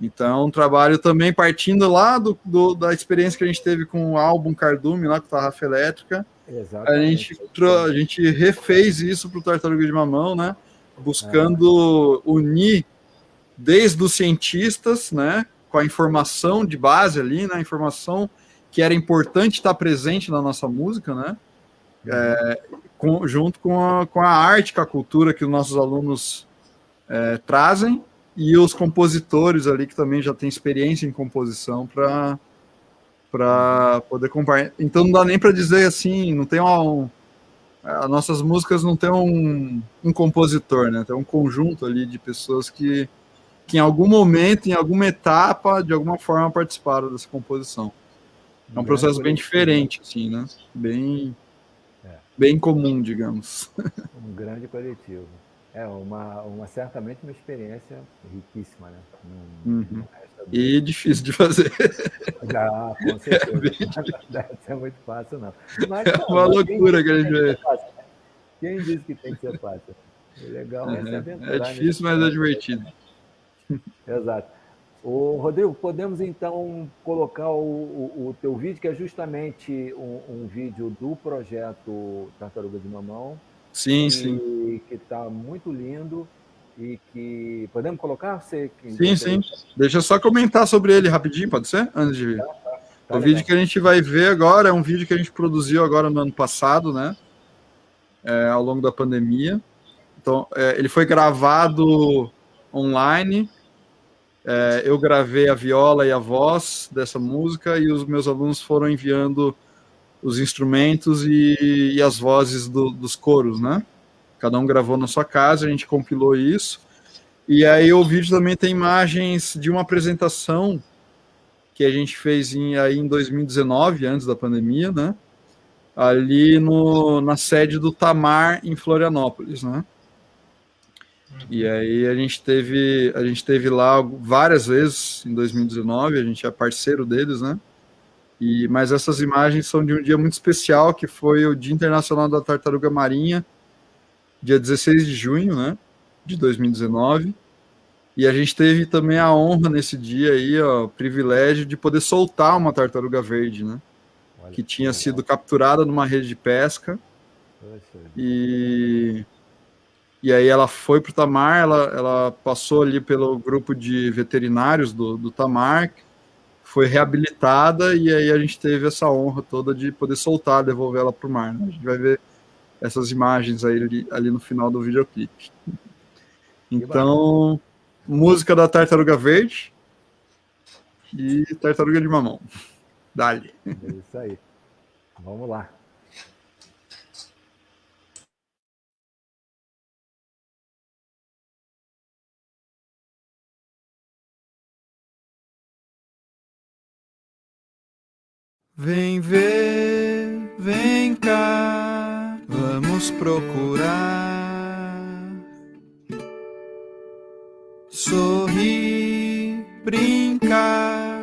Então, um trabalho também partindo lá da experiência que a gente teve com o álbum Cardume, lá com Tarrafa Elétrica. Exatamente. A gente refez isso para o Tartaruga de Mamão, né? Buscando unir desde os cientistas, né? a informação de base ali, né? A informação que era importante estar presente na nossa música, né? Junto com a arte, com a cultura que os nossos alunos trazem, e os compositores ali que também já têm experiência em composição para poder comparar. Então não dá nem para dizer assim, não tem as nossas músicas não tem um compositor, né? Tem um conjunto ali de pessoas que em algum momento, em alguma etapa, de alguma forma participaram dessa composição. É um processo bem diferente, assim, né? Bem comum, digamos. Um grande coletivo. Certamente uma experiência riquíssima, né? E difícil de fazer. Com certeza. Deve ser muito fácil, não. Mas, uma loucura que a gente vê. Quem disse que tem que ser fácil? O legal é se aventurar. É difícil, mas é divertido. Exato. Rodrigo, podemos então colocar o teu vídeo, que é justamente um vídeo do projeto Tartaruga de Mamão. Sim. Que está muito lindo e que... Podemos colocar? Sim. Deixa eu só comentar sobre ele rapidinho, pode ser? Antes de vir. O vídeo que a gente vai ver agora é um vídeo que a gente produziu agora no ano passado, né? Ao longo da pandemia. Então, ele foi gravado online. Eu gravei a viola e a voz dessa música e os meus alunos foram enviando os instrumentos e as vozes dos coros, né? Cada um gravou na sua casa, a gente compilou isso. E aí o vídeo também tem imagens de uma apresentação que a gente fez em 2019, antes da pandemia, né? Ali na sede do Tamar, em Florianópolis, né? E aí a gente teve lá várias vezes em 2019, a gente é parceiro deles, né? Mas essas imagens são de um dia muito especial, que foi o Dia Internacional da Tartaruga Marinha, dia 16 de junho, né, de 2019. E a gente teve também a honra nesse dia aí, o privilégio de poder soltar uma tartaruga verde, né, que tinha sido capturada numa rede de pesca. E aí ela foi para o Tamar, ela passou ali pelo grupo de veterinários do Tamar, foi reabilitada, e aí a gente teve essa honra toda de poder soltar, devolver ela para o mar, né? A gente vai ver essas imagens aí ali no final do videoclipe. Então, música da Tartaruga Verde e Tartaruga de Mamão. Dali. É isso aí. Vamos lá. Vem ver, vem cá, vamos procurar. Sorrir, brincar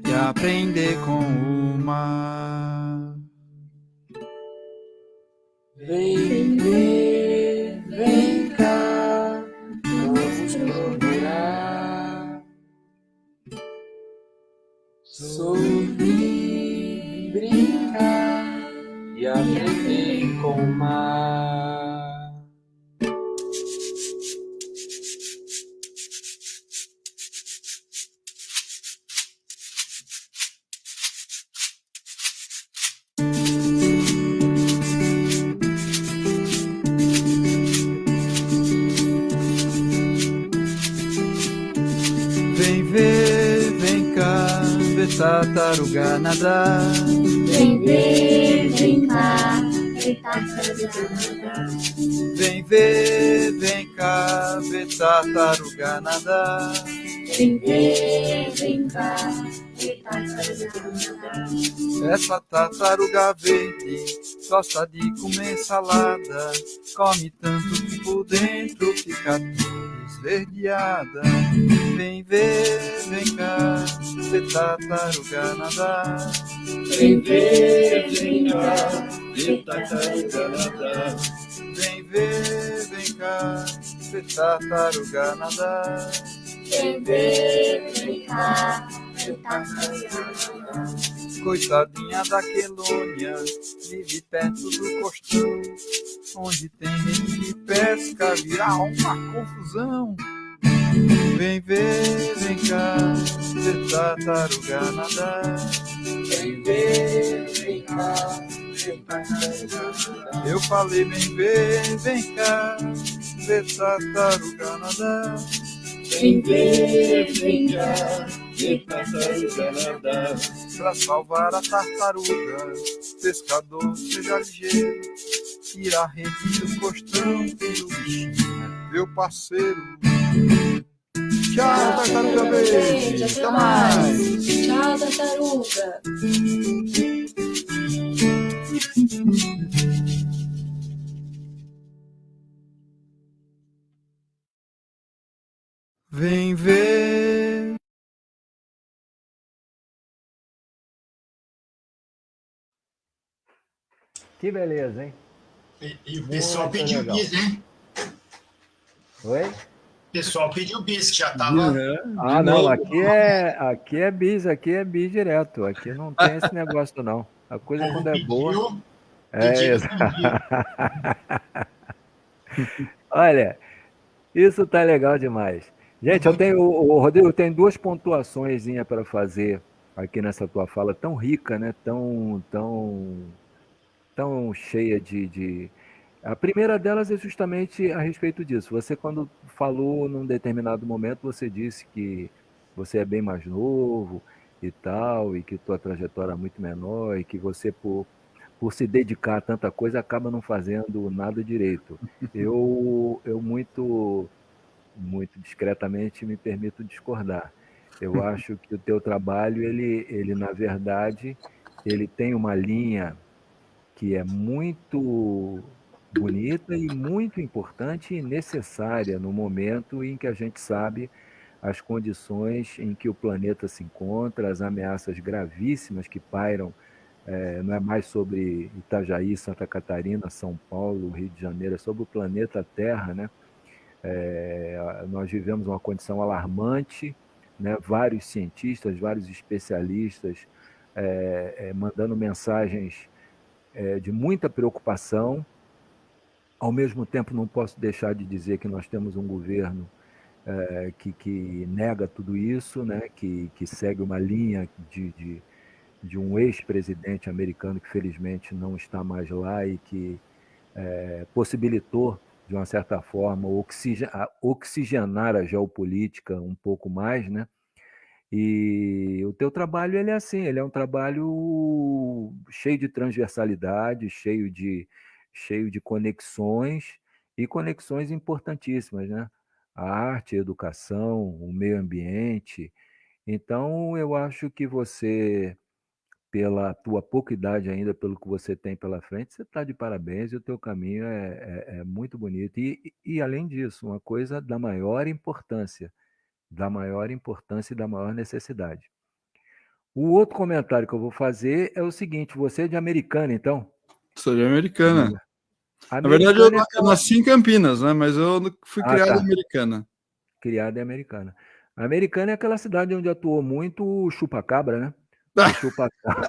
e aprender com o mar. Vem ver, vem cá, vamos procurar. Sorrir, brincar e aprender com o mar. Vem ver, vem cá, ver tartaruga nadar. Vem ver, vem cá, ver tartaruga nadar. Vem ver, vem cá, ver tartaruga nadar. Vem ver, vem cá, ver tartaruga nadar. Essa tartaruga verde gosta de comer salada, come tanto que por dentro fica toda esverdeada. Vem ver, vem cá, ver tartaruga nadar. Vem ver, vem cá, ver tartaruga nadar. Vem ver, vem cá, ver tartaruga nadar. Vem ver, vem cá, ver tartaruga nadar. Coitadinha da quelônia, vive perto do costão, onde tem rede de pesca, virá uma confusão. Vem ver, vem cá, ver tartaruga nadar. Vem ver, vem cá, ver tartaruga nadar. Eu falei, vem ver, vem cá, ver tartaruga nadar. Vem ver, vem cá, ver tartaruga nadar. Pra salvar a tartaruga, pescador, seja ligeiro. Tira a rede do costão e o bichinho, meu parceiro. Tchau, tartaruga verde, até mais. Tchau, tartaruga. Vem ver. Que beleza, hein? E o pessoal Muito pediu legal. bis, hein? Oi? O pessoal pediu bis, que já tava. Ah, não, aqui é bis direto. Aqui não tem esse negócio, não. A O coisa povo quando é boa. pediu, É, exato. Olha, isso tá legal demais. Gente, o Rodrigo, tem duas pontuações para fazer aqui nessa tua fala tão rica, né? Tão cheia de. A primeira delas é justamente a respeito disso. Você, quando falou num determinado momento, você disse que você é bem mais novo e tal, e que tua trajetória é muito menor, e que você, por se dedicar a tanta coisa, acaba não fazendo nada direito. Eu muito discretamente me permito discordar. Eu acho que o teu trabalho, ele na verdade, ele tem uma linha que é muito bonita e muito importante e necessária no momento em que a gente sabe as condições em que o planeta se encontra, as ameaças gravíssimas que pairam, não é mais sobre Itajaí, Santa Catarina, São Paulo, Rio de Janeiro, é sobre o planeta Terra, né? Nós vivemos uma condição alarmante, né? Vários cientistas, vários especialistas mandando mensagens de muita preocupação. Ao mesmo tempo, não posso deixar de dizer que nós temos um governo que nega tudo isso, né? que segue uma linha de um ex-presidente americano que felizmente não está mais lá e que possibilitou, de uma certa forma, oxigenar a geopolítica um pouco mais, né? E o teu trabalho, ele é assim, ele é um trabalho cheio de transversalidade, cheio de conexões, e conexões importantíssimas, né? A arte, a educação, o meio ambiente. Então, eu acho que você, pela tua pouca idade ainda, pelo que você tem pela frente, você está de parabéns e o teu caminho é muito bonito. E, além disso, uma coisa da maior importância e da maior necessidade. O outro comentário que eu vou fazer é o seguinte: você é de Americana, então? Sou de Americana. Na verdade, Americana é eu aquela... nasci em Campinas, né? Mas eu fui criado em tá. Americana. Criada em Americana. A Americana é aquela cidade onde atuou muito o Chupacabra, né? O Chupacabra.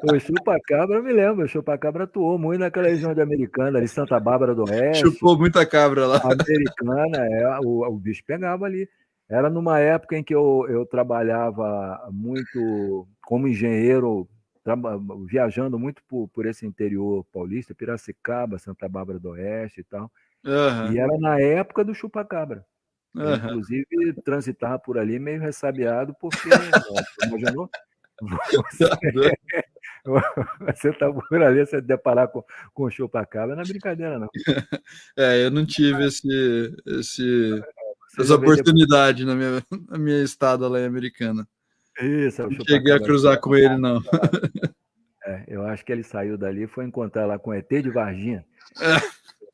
O Chupacabra, eu me lembro. O Chupacabra atuou muito naquela região de Americana, ali, Santa Bárbara do Oeste. Chupou muita cabra lá. Americana, o bicho pegava ali. Era numa época em que eu trabalhava muito como engenheiro, viajando muito por esse interior paulista, Piracicaba, Santa Bárbara do Oeste e tal. E era na época do chupacabra. Eu, inclusive, transitava por ali meio ressabiado, porque, imaginou? Você tá por ali, você deparar com o chupacabra, não é brincadeira, não. Eu não tive essa oportunidade na minha estada lá em Americana. Isso, não cheguei a cruzar com ele, não. Eu acho que ele saiu dali e foi encontrar lá com o ET de Varginha.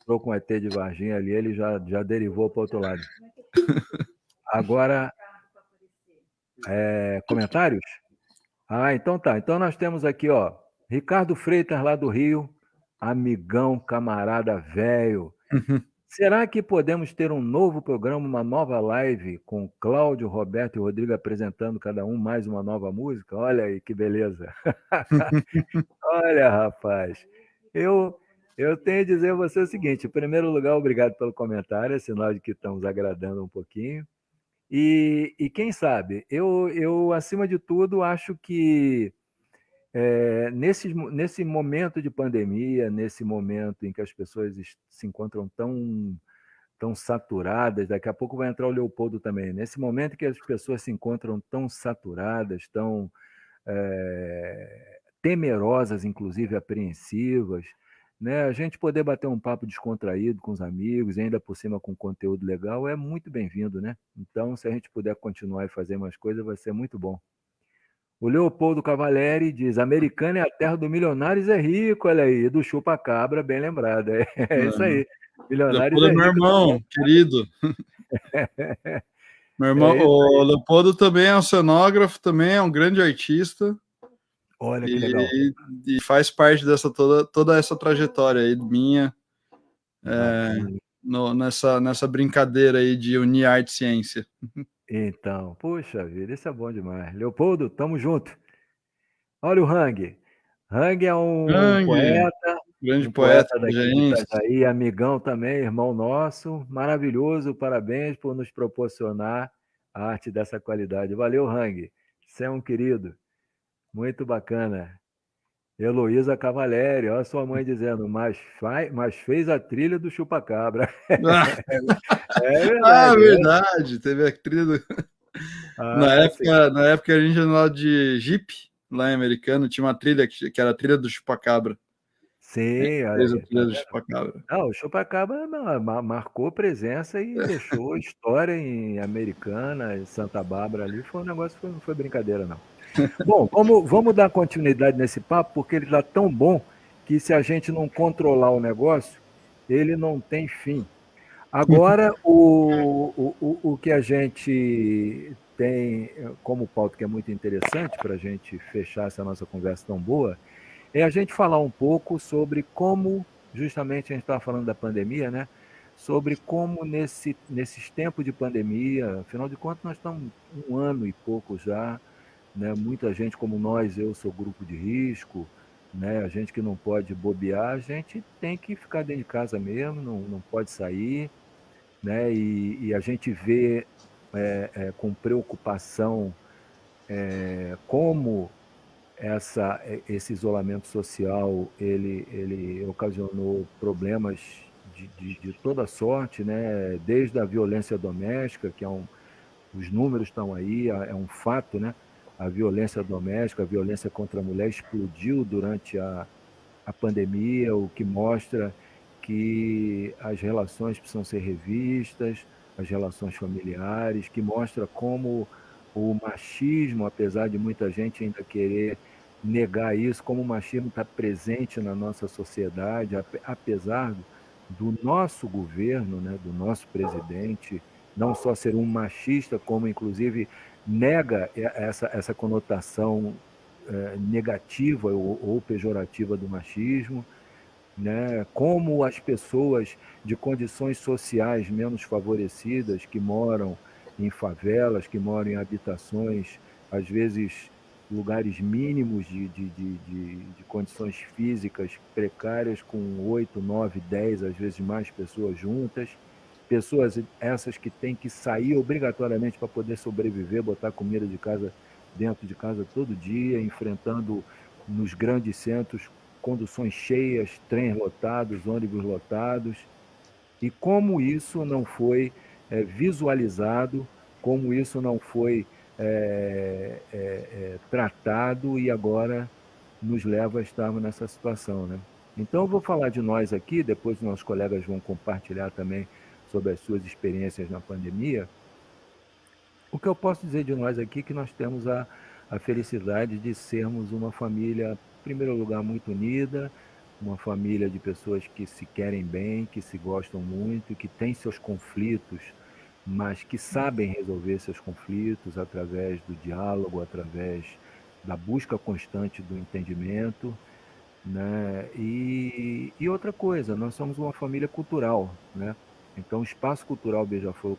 Entrou com o ET de Varginha ali, ele já derivou para o outro lado. Agora, comentários? Então tá. Então nós temos aqui, ó, Ricardo Freitas, lá do Rio, amigão, camarada velho. Será que podemos ter um novo programa, uma nova live com Cláudio, Roberto e Rodrigo apresentando cada um mais uma nova música? Olha aí que beleza. Olha, rapaz, eu Eu tenho a dizer a você o seguinte: em primeiro lugar, obrigado pelo comentário, é sinal de que estamos agradando um pouquinho. E quem sabe, eu, acima de tudo, acho que nesse momento de pandemia, nesse momento em que as pessoas se encontram tão saturadas, daqui a pouco vai entrar o Leopoldo também, nesse momento em que as pessoas se encontram tão saturadas, tão temerosas, inclusive apreensivas, né? A gente poder bater um papo descontraído com os amigos, e ainda por cima com conteúdo legal, é muito bem-vindo, né? Então, se a gente puder continuar e fazer mais coisas, vai ser muito bom. O Leopoldo Cavaleri diz: Americana é a terra do Milionários é rico, olha aí, do chupa-cabra, bem lembrado. É isso aí. Milionários Leopoldo é é meu rico. irmão, querido. Meu irmão, É isso o Leopoldo também é um cenógrafo, também é um grande artista. Olha que legal. E faz parte dessa toda essa trajetória aí minha, nessa brincadeira aí de unir arte e ciência. Então, puxa vida, isso é bom demais. Leopoldo, tamo junto. Olha o Hang. Hang é um Hang, poeta, grande um poeta poeta daqui de cajaense. Itajaí, amigão também, irmão nosso. Maravilhoso, parabéns por nos proporcionar a arte dessa qualidade. Valeu, Hang. Você é um querido. Muito bacana. Heloísa Cavaleri, olha a sua mãe dizendo, mas fez a trilha do Chupacabra. É verdade, né? Verdade, teve a trilha Sim. na época a gente andava de Jeep lá em Americano, tinha uma trilha que era a trilha do Chupacabra. Sim, Fez a aí, tá trilha do vendo? Chupacabra. Não, o Chupacabra marcou presença e deixou história em Americana, em Santa Bárbara ali. Foi um negócio, não foi brincadeira, não. Bom, vamos dar continuidade nesse papo, porque ele está tão bom que se a gente não controlar o negócio, ele não tem fim. Agora, o que a gente tem como pauta que é muito interessante para a gente fechar essa nossa conversa tão boa, é a gente falar um pouco sobre como, justamente a gente estava falando da pandemia, né? Sobre como nesses tempos de pandemia, afinal de contas, nós estamos 1 ano e pouco já, né? Muita gente como nós, eu sou grupo de risco, né? A gente que não pode bobear, a gente tem que ficar dentro de casa mesmo, não pode sair, né? E a gente vê com preocupação como esse isolamento social ele ocasionou problemas de toda sorte, né? Desde a violência doméstica, que os números estão aí, é um fato, né? A violência doméstica, a violência contra a mulher explodiu durante a pandemia, o que mostra que as relações precisam ser revistas, as relações familiares, que mostra como o machismo, apesar de muita gente ainda querer negar isso, como o machismo está presente na nossa sociedade, apesar do nosso governo, né, do nosso presidente, não só ser um machista, como inclusive nega essa conotação negativa ou pejorativa do machismo, né? Como as pessoas de condições sociais menos favorecidas, que moram em favelas, que moram em habitações, às vezes lugares mínimos de condições físicas precárias, com 8, 9, 10, às vezes mais pessoas juntas, pessoas essas que têm que sair obrigatoriamente para poder sobreviver, botar comida de casa dentro de casa todo dia, enfrentando nos grandes centros conduções cheias, trens lotados, ônibus lotados, e como isso não foi visualizado, como isso não foi tratado e agora nos leva a estarmos nessa situação, né? Então, eu vou falar de nós aqui, depois nossos colegas vão compartilhar também sobre as suas experiências na pandemia. O que eu posso dizer de nós aqui é que nós temos a felicidade de sermos uma família, em primeiro lugar, muito unida, uma família de pessoas que se querem bem, que se gostam muito, que têm seus conflitos, mas que sabem resolver seus conflitos através do diálogo, através da busca constante do entendimento, né? E outra coisa, nós somos uma família cultural, né? Então, o Espaço Cultural Beija-Flor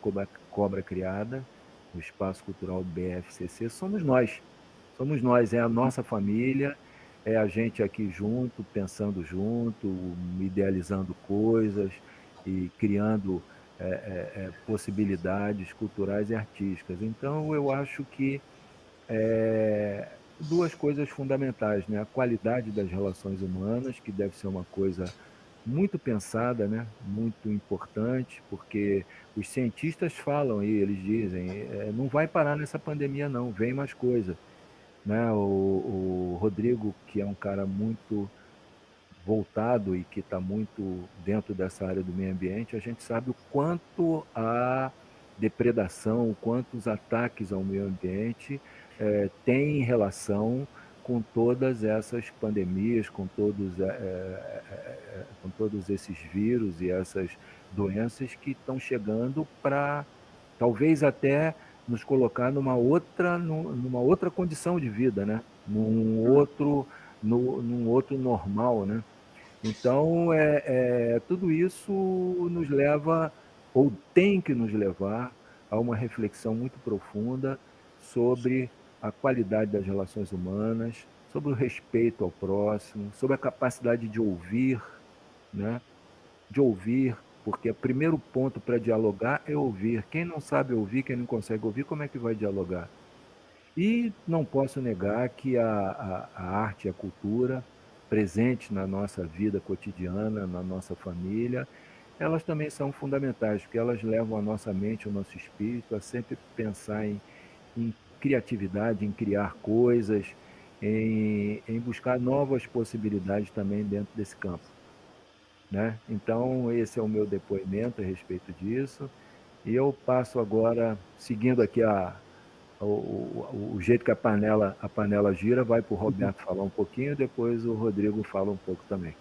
Cobra Criada, o Espaço Cultural BFCC, somos nós, é a nossa família, é a gente aqui junto, pensando junto, idealizando coisas e criando possibilidades culturais e artísticas. Então, eu acho que duas coisas fundamentais, né? A qualidade das relações humanas, que deve ser uma coisa muito pensada, né? Muito importante, porque os cientistas falam aí, eles dizem, não vai parar nessa pandemia não, vem mais coisa, né? O Rodrigo, que é um cara muito voltado e que está muito dentro dessa área do meio ambiente, a gente sabe o quanto a depredação, o quanto os ataques ao meio ambiente têm relação com todas essas pandemias, com todos esses vírus e essas doenças que estão chegando para talvez até nos colocar numa outra condição de vida, né? Num outro normal, né? Então, tudo isso nos leva, ou tem que nos levar, a uma reflexão muito profunda sobre a qualidade das relações humanas, sobre o respeito ao próximo, sobre a capacidade de ouvir, né? De ouvir, porque o primeiro ponto para dialogar é ouvir. Quem não sabe ouvir, quem não consegue ouvir, como é que vai dialogar? E não posso negar que a arte e a cultura, presentes na nossa vida cotidiana, na nossa família, elas também são fundamentais, porque elas levam a nossa mente, o nosso espírito a sempre pensar em criatividade, em criar coisas, em buscar novas possibilidades também dentro desse campo, né? Então, esse é o meu depoimento a respeito disso. E eu passo agora, seguindo aqui o jeito que a panela gira, vai para o Roberto falar um pouquinho, depois o Rodrigo fala um pouco também.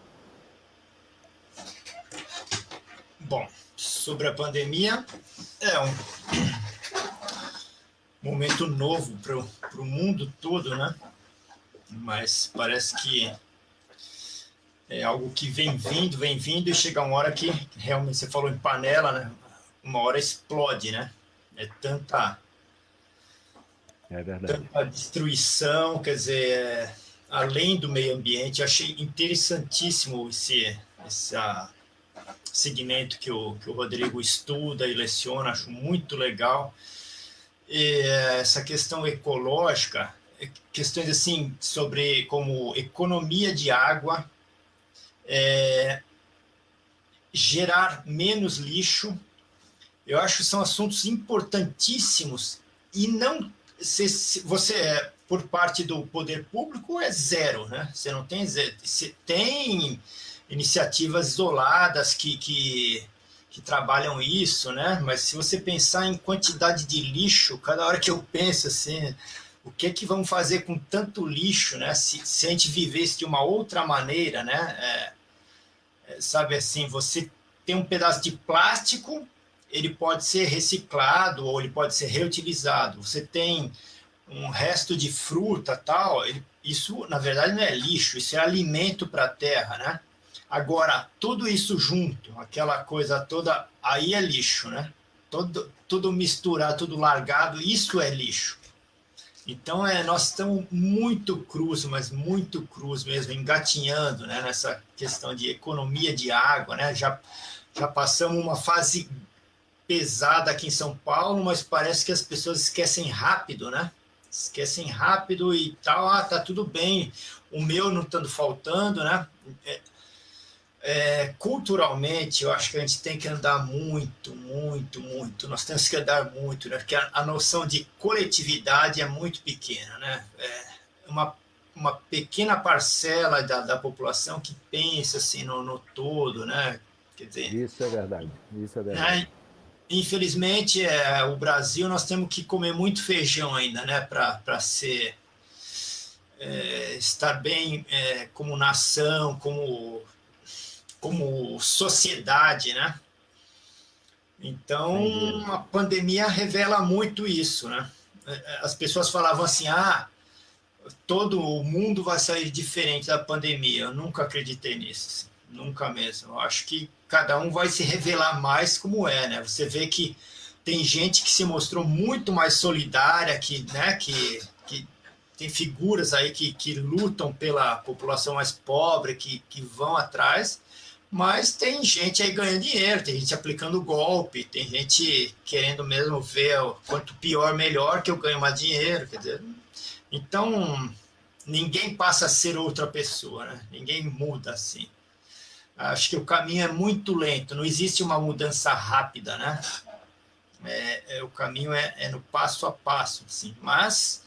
Bom, sobre a pandemia, é um momento novo para o mundo todo, né? Mas parece que é algo que vem vindo, e chega uma hora que, realmente, você falou em panela, né? Uma hora explode, né? É tanta destruição, quer dizer, além do meio ambiente. Achei interessantíssimo esse segmento que o Rodrigo estuda e leciona, acho muito legal. E essa questão ecológica, questões assim sobre como economia de água, gerar menos lixo, eu acho que são assuntos importantíssimos. E não, você, por parte do poder público, é zero, né? Você não tem zero. Você tem iniciativas isoladas que trabalham isso, né? Mas se você pensar em quantidade de lixo, cada hora que eu penso assim, o que vamos fazer com tanto lixo, né? Se a gente vivesse de uma outra maneira, né? Sabe assim, você tem um pedaço de plástico, ele pode ser reciclado ou ele pode ser reutilizado. Você tem um resto de fruta, tal, isso na verdade não é lixo, isso é alimento para a terra, né? Agora, tudo isso junto, aquela coisa toda, aí é lixo, né? Tudo misturado, tudo largado, isso é lixo. Então, nós estamos muito crus, mas muito crus mesmo, engatinhando, né, nessa questão de economia de água, né? Já passamos uma fase pesada aqui em São Paulo, mas parece que as pessoas esquecem rápido, né? Esquecem rápido e tal, tá tudo bem, o meu não estando faltando, né? Culturalmente, eu acho que a gente tem que andar muito, nós temos que andar muito, né? Porque a noção de coletividade é muito pequena, né? Uma pequena parcela da população que pensa assim no todo, né? Quer dizer, isso é verdade. Infelizmente, o Brasil, nós temos que comer muito feijão ainda, né? Para estar bem como nação, como sociedade, né? Então, a pandemia revela muito isso, né? As pessoas falavam assim, todo o mundo vai sair diferente da pandemia. Eu nunca acreditei nisso, nunca mesmo. Eu acho que cada um vai se revelar mais como é, né? Você vê que tem gente que se mostrou muito mais solidária, que tem figuras aí que lutam pela população mais pobre, que vão atrás, mas tem gente aí ganhando dinheiro, tem gente aplicando golpe, tem gente querendo mesmo ver quanto pior, melhor, que eu ganho mais dinheiro, quer dizer, então ninguém passa a ser outra pessoa, né? Ninguém muda assim. Acho que o caminho é muito lento, não existe uma mudança rápida, né? O caminho é no passo a passo, assim. Mas,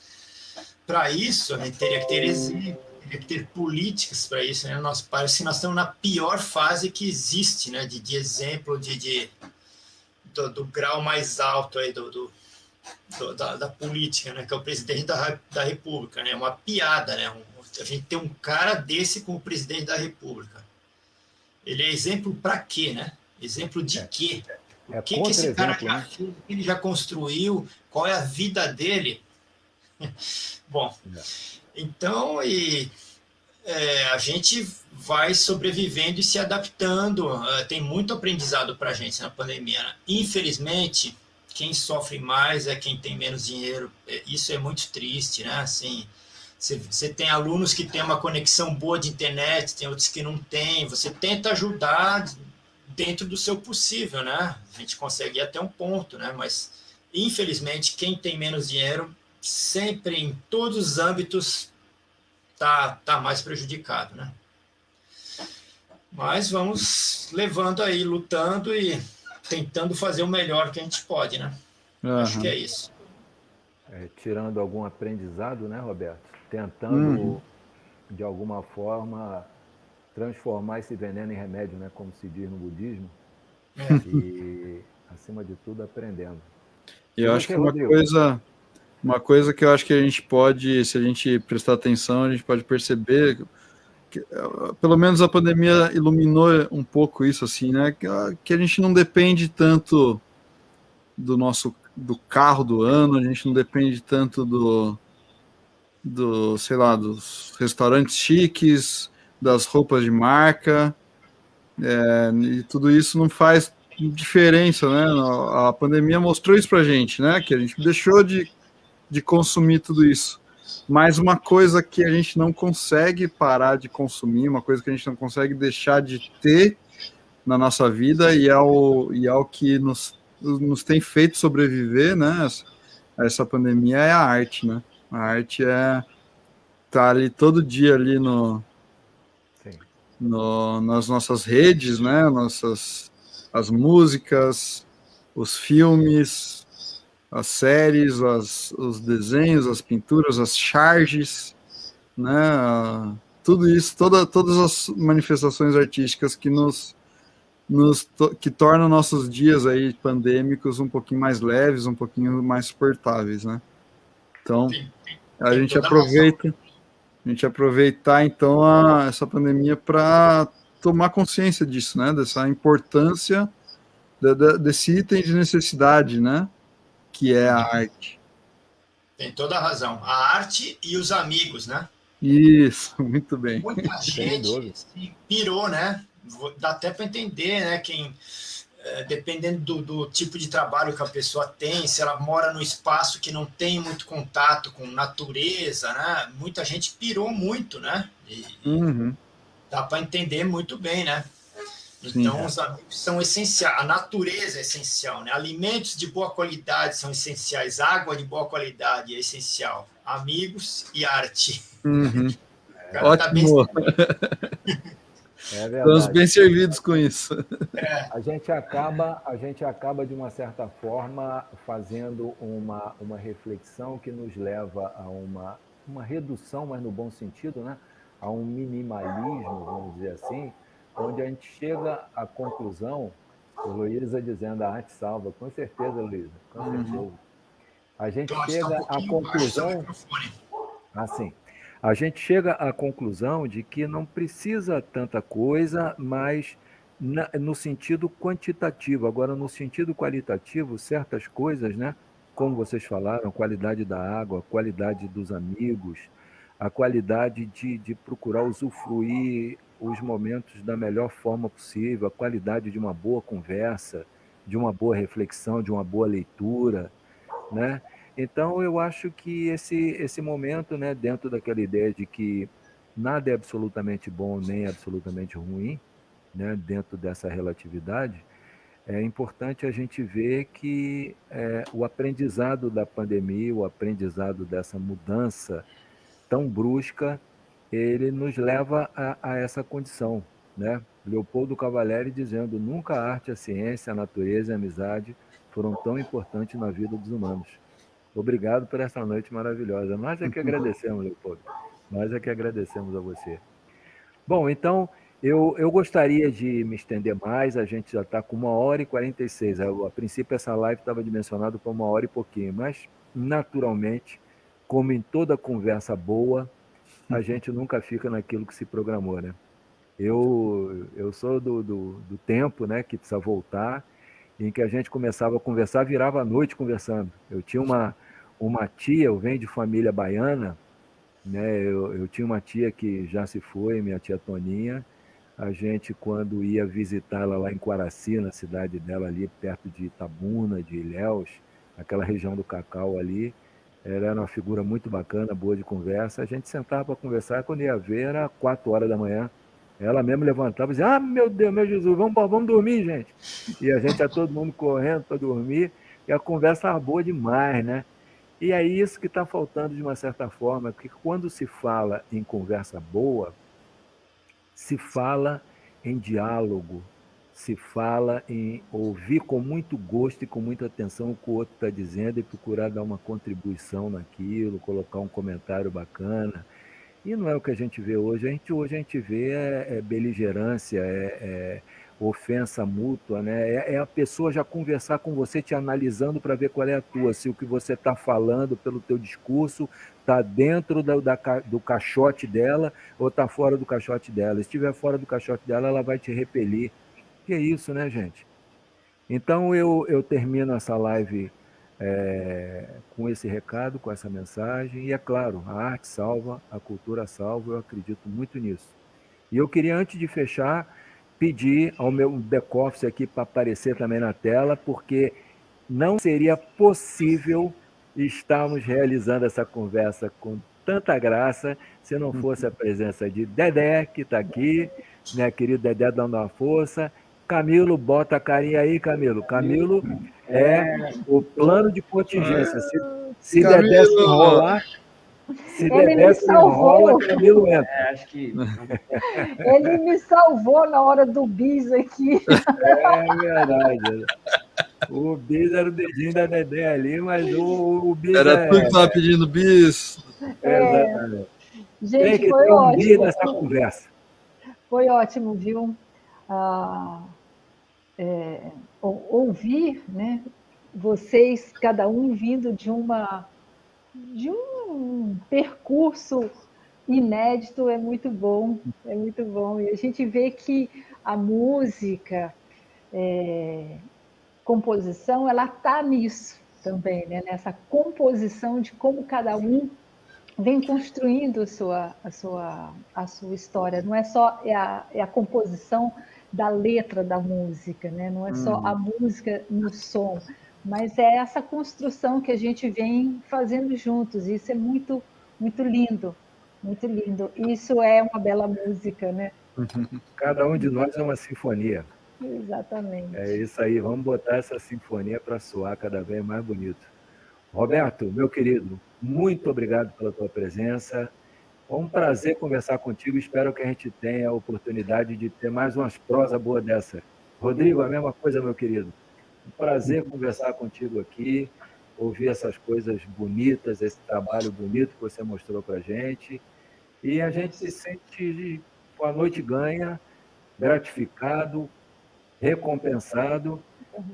para isso, a gente teria que ter exemplo, teria que ter políticas para isso, né? Parece que nós estamos na pior fase que existe, né? De exemplo, do grau mais alto aí da política, né? Que é o presidente da República, né? É uma piada, né? A gente tem um cara desse como presidente da República. Ele é exemplo para quê, né? Exemplo de quê? O que esse cara já fez, o que ele já construiu, qual é a vida dele? Bom, então, a gente vai sobrevivendo e se adaptando. Tem muito aprendizado para a gente na pandemia, né? Infelizmente, quem sofre mais é quem tem menos dinheiro. Isso é muito triste, né? Assim, você tem alunos que têm uma conexão boa de internet, tem outros que não têm. Você tenta ajudar dentro do seu possível, né? A gente consegue ir até um ponto, né? Mas, infelizmente, quem tem menos dinheiro, sempre, em todos os âmbitos, tá mais prejudicado, né? Mas vamos levando aí, lutando e tentando fazer o melhor que a gente pode, né? Acho que é isso. Tirando algum aprendizado, né, Roberto? Tentando, de alguma forma, transformar esse veneno em remédio, né, como se diz no budismo. E, acima de tudo, aprendendo. E eu acho que uma coisa que eu acho que a gente pode, se a gente prestar atenção, a gente pode perceber que, pelo menos a pandemia iluminou um pouco isso, assim, né? Que a gente não depende tanto do carro do ano, a gente não depende tanto sei lá, dos restaurantes chiques, das roupas de marca, e tudo isso não faz diferença, né? A pandemia mostrou isso pra gente, né? Que a gente deixou de consumir tudo isso. Mas uma coisa que a gente não consegue parar de consumir, uma coisa que a gente não consegue deixar de ter na nossa vida e é o que nos tem feito sobreviver, né, a essa pandemia, é a arte, né? A arte tá ali todo dia ali nas nossas redes, né? As músicas, os filmes, as séries, os desenhos, as pinturas, as charges, né? Tudo isso, todas as manifestações artísticas que que tornam nossos dias aí pandêmicos um pouquinho mais leves, um pouquinho mais suportáveis, né? Então, a gente aproveitar então essa pandemia para tomar consciência disso, né? Dessa importância desse item de necessidade, né? Que é a arte. Tem toda a razão. A arte e os amigos, né? Isso, muito bem. Muita gente se pirou, né? Dá até para entender, né? Dependendo do tipo de trabalho que a pessoa tem, se ela mora num espaço que não tem muito contato com natureza, né? Muita gente pirou muito, né? Dá para entender muito bem, né? Então, sim, os amigos são essenciais, a natureza é essencial, né? Alimentos de boa qualidade são essenciais, água de boa qualidade é essencial, amigos e arte. Ótimo. Tá estamos bem servidos com isso. A gente acaba, de uma certa forma, fazendo uma reflexão que nos leva a uma redução, mas no bom sentido, né? A um minimalismo, vamos dizer assim, onde a gente chega à conclusão, Luísa dizendo a arte salva, com certeza, Luísa, com certeza. A gente chega à conclusão, assim, a gente chega à conclusão de que não precisa tanta coisa, mas no sentido quantitativo. Agora, no sentido qualitativo, certas coisas, né? Como vocês falaram, a qualidade da água, a qualidade dos amigos, a qualidade de procurar usufruir os momentos da melhor forma possível, a qualidade de uma boa conversa, de uma boa reflexão, de uma boa leitura, né? Então, eu acho que esse momento, né, dentro daquela ideia de que nada é absolutamente bom nem absolutamente ruim, né, dentro dessa relatividade, é importante a gente ver que o aprendizado da pandemia, o aprendizado dessa mudança tão brusca, ele nos leva a essa condição, né? Leopoldo Cavalieri dizendo: nunca a arte, a ciência, a natureza e a amizade foram tão importantes na vida dos humanos. Obrigado por essa noite maravilhosa. Nós é que agradecemos, Leopoldo. Nós é que agradecemos a você. Bom, então, eu gostaria de me estender mais. A gente já está com 1h46. A princípio, essa live estava dimensionada para 1 hora e pouquinho, mas, naturalmente, como em toda conversa boa, a gente nunca fica naquilo que se programou, né? Eu sou do tempo, né, que precisa voltar, em que a gente começava a conversar, virava a noite conversando. Eu tinha uma tia, eu venho de família baiana, né? Eu tinha uma tia que já se foi, minha tia Toninha. A gente, quando ia visitá-la lá em Quaraci, na cidade dela ali, perto de Itabuna, de Ilhéus, aquela região do Cacau ali, ela era uma figura muito bacana, boa de conversa. A gente sentava para conversar, quando ia ver, era 4 horas da manhã. Ela mesmo levantava e dizia: ah, meu Deus, meu Jesus, vamos dormir, gente. E a gente ia todo mundo correndo para dormir, e a conversa estava boa demais, né? E é isso que está faltando de uma certa forma, porque quando se fala em conversa boa, se fala em diálogo, se fala em ouvir com muito gosto e com muita atenção o que o outro está dizendo e procurar dar uma contribuição naquilo, colocar um comentário bacana. E não é o que a gente vê hoje. Hoje a gente vê beligerância, ofensa mútua, né? É a pessoa já conversar com você, te analisando para ver qual é a tua, se o que você está falando pelo teu discurso está dentro do caixote dela ou está fora do caixote dela. Se estiver fora do caixote dela, ela vai te repelir. Que é isso, né, gente? Então eu termino essa live com esse recado, com essa mensagem, e é claro, a arte salva, a cultura salva, eu acredito muito nisso. E eu queria, antes de fechar, pedir ao meu back-office aqui para aparecer também na tela, porque não seria possível estarmos realizando essa conversa com tanta graça se não fosse a presença de Dedé, que está aqui, minha querida Dedé dando uma força. Camilo, bota a carinha aí, Camilo. Camilo é o plano de contingência. Se Dedé se enrolar, Ele me salvou. Camilo entra. Acho que. Ele me salvou na hora do bis aqui. É verdade. O bis era o dedinho da Dedé ali, mas o bis era tu que estava pedindo bis. Exatamente. Gente, tem que foi ter um ótimo. bis nessa conversa. Foi ótimo, viu? Ouvir, né? Vocês, cada um vindo de um percurso inédito, é muito bom, é muito bom. E a gente vê que a música, composição, ela está nisso também, né? Nessa composição de como cada um vem construindo a sua história. Não é só a composição da letra da música, né? Não é só a música no som, mas é essa construção que a gente vem fazendo juntos. Isso é muito, muito lindo, muito lindo. Isso é uma bela música, né? Cada um de nós é uma sinfonia. Exatamente. É isso aí, vamos botar essa sinfonia para soar cada vez mais bonito. Roberto, meu querido, muito obrigado pela tua presença. Foi um prazer conversar contigo. Espero que a gente tenha a oportunidade de ter mais umas prosas boas dessa. Rodrigo, a mesma coisa, meu querido. Um prazer conversar contigo aqui, ouvir essas coisas bonitas, esse trabalho bonito que você mostrou para a gente. E a gente se sente, com a noite ganha, gratificado, recompensado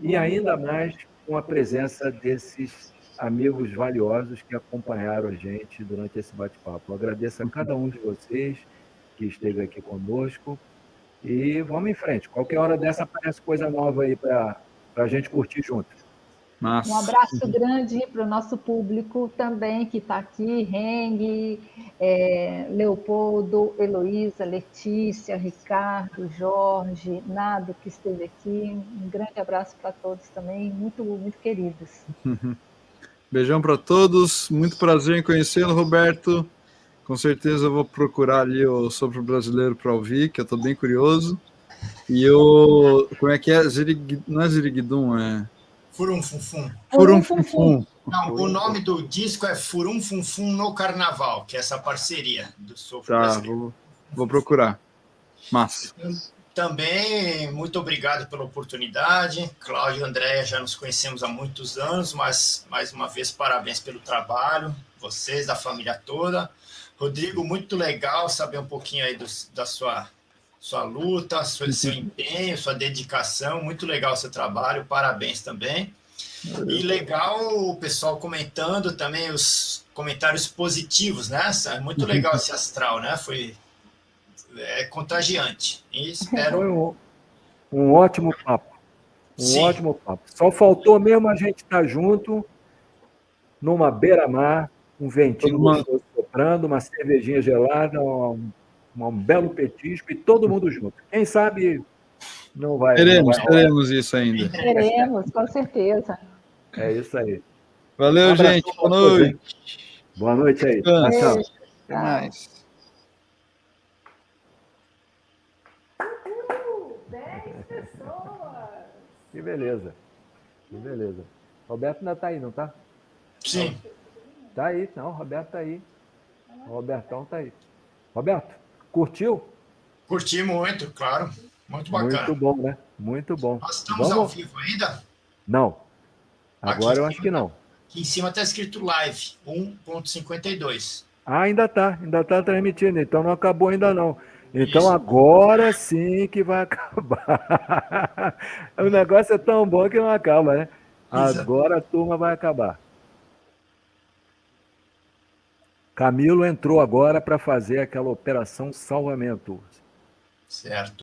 e ainda mais com a presença desses amigos valiosos que acompanharam a gente durante esse bate-papo. Eu agradeço a cada um de vocês que esteve aqui conosco e vamos em frente. Qualquer hora dessa aparece coisa nova aí para a gente curtir junto. Massa. Um abraço grande para o nosso público também, que está aqui, Reng, Leopoldo, Heloísa, Letícia, Ricardo, Jorge, Nado, que esteve aqui. Um grande abraço para todos também, muito, muito queridos. Beijão para todos. Muito prazer em conhecê-lo, Roberto. Com certeza eu vou procurar ali o Sopro Brasileiro para ouvir, que eu estou bem curioso. E o... Como é que é? Não é Ziriguidum, é... Furum Fum Fum. Furum Fum Fum. Não, o nome do disco é Furum Fum Fum no Carnaval, que é essa parceria do Sopro Tá, Brasileiro. vou procurar. Massa. Também, muito obrigado pela oportunidade. Cláudio e Andréia já nos conhecemos há muitos anos, mas mais uma vez parabéns pelo trabalho, vocês, da família toda. Rodrigo, muito legal saber um pouquinho aí da sua luta, seu empenho, sua dedicação. Muito legal o seu trabalho, parabéns também. E legal o pessoal comentando também os comentários positivos, né? É muito legal esse astral, né? É contagiante. E espero... Foi um ótimo papo. Sim. Ótimo papo. Só faltou mesmo a gente estar junto numa beira-mar, um ventinho gostoso soprando, uma cervejinha gelada, um belo petisco e todo mundo junto. Quem sabe não vai... Teremos isso ainda. Teremos, com certeza. É isso aí. Valeu, gente. Boa noite. Boa noite aí. Tchau. Até mais. 10 pessoas. Que beleza. Roberto ainda está aí, não tá? Sim. Tá aí, não. Roberto tá aí. O Robertão tá aí. Roberto, curtiu? Curti muito, claro. Muito bacana. Muito bom, né? Muito bom. Nós estamos ao vivo ainda? Não. Agora Aqui eu acho que não. Aqui em cima está escrito live 1.52. Ah, ainda tá transmitindo, então não acabou ainda não. Então isso. Agora sim que vai acabar. O negócio é tão bom que não acaba, né? Exato. Agora a turma vai acabar. Camilo entrou agora para fazer aquela operação salvamento. Certo.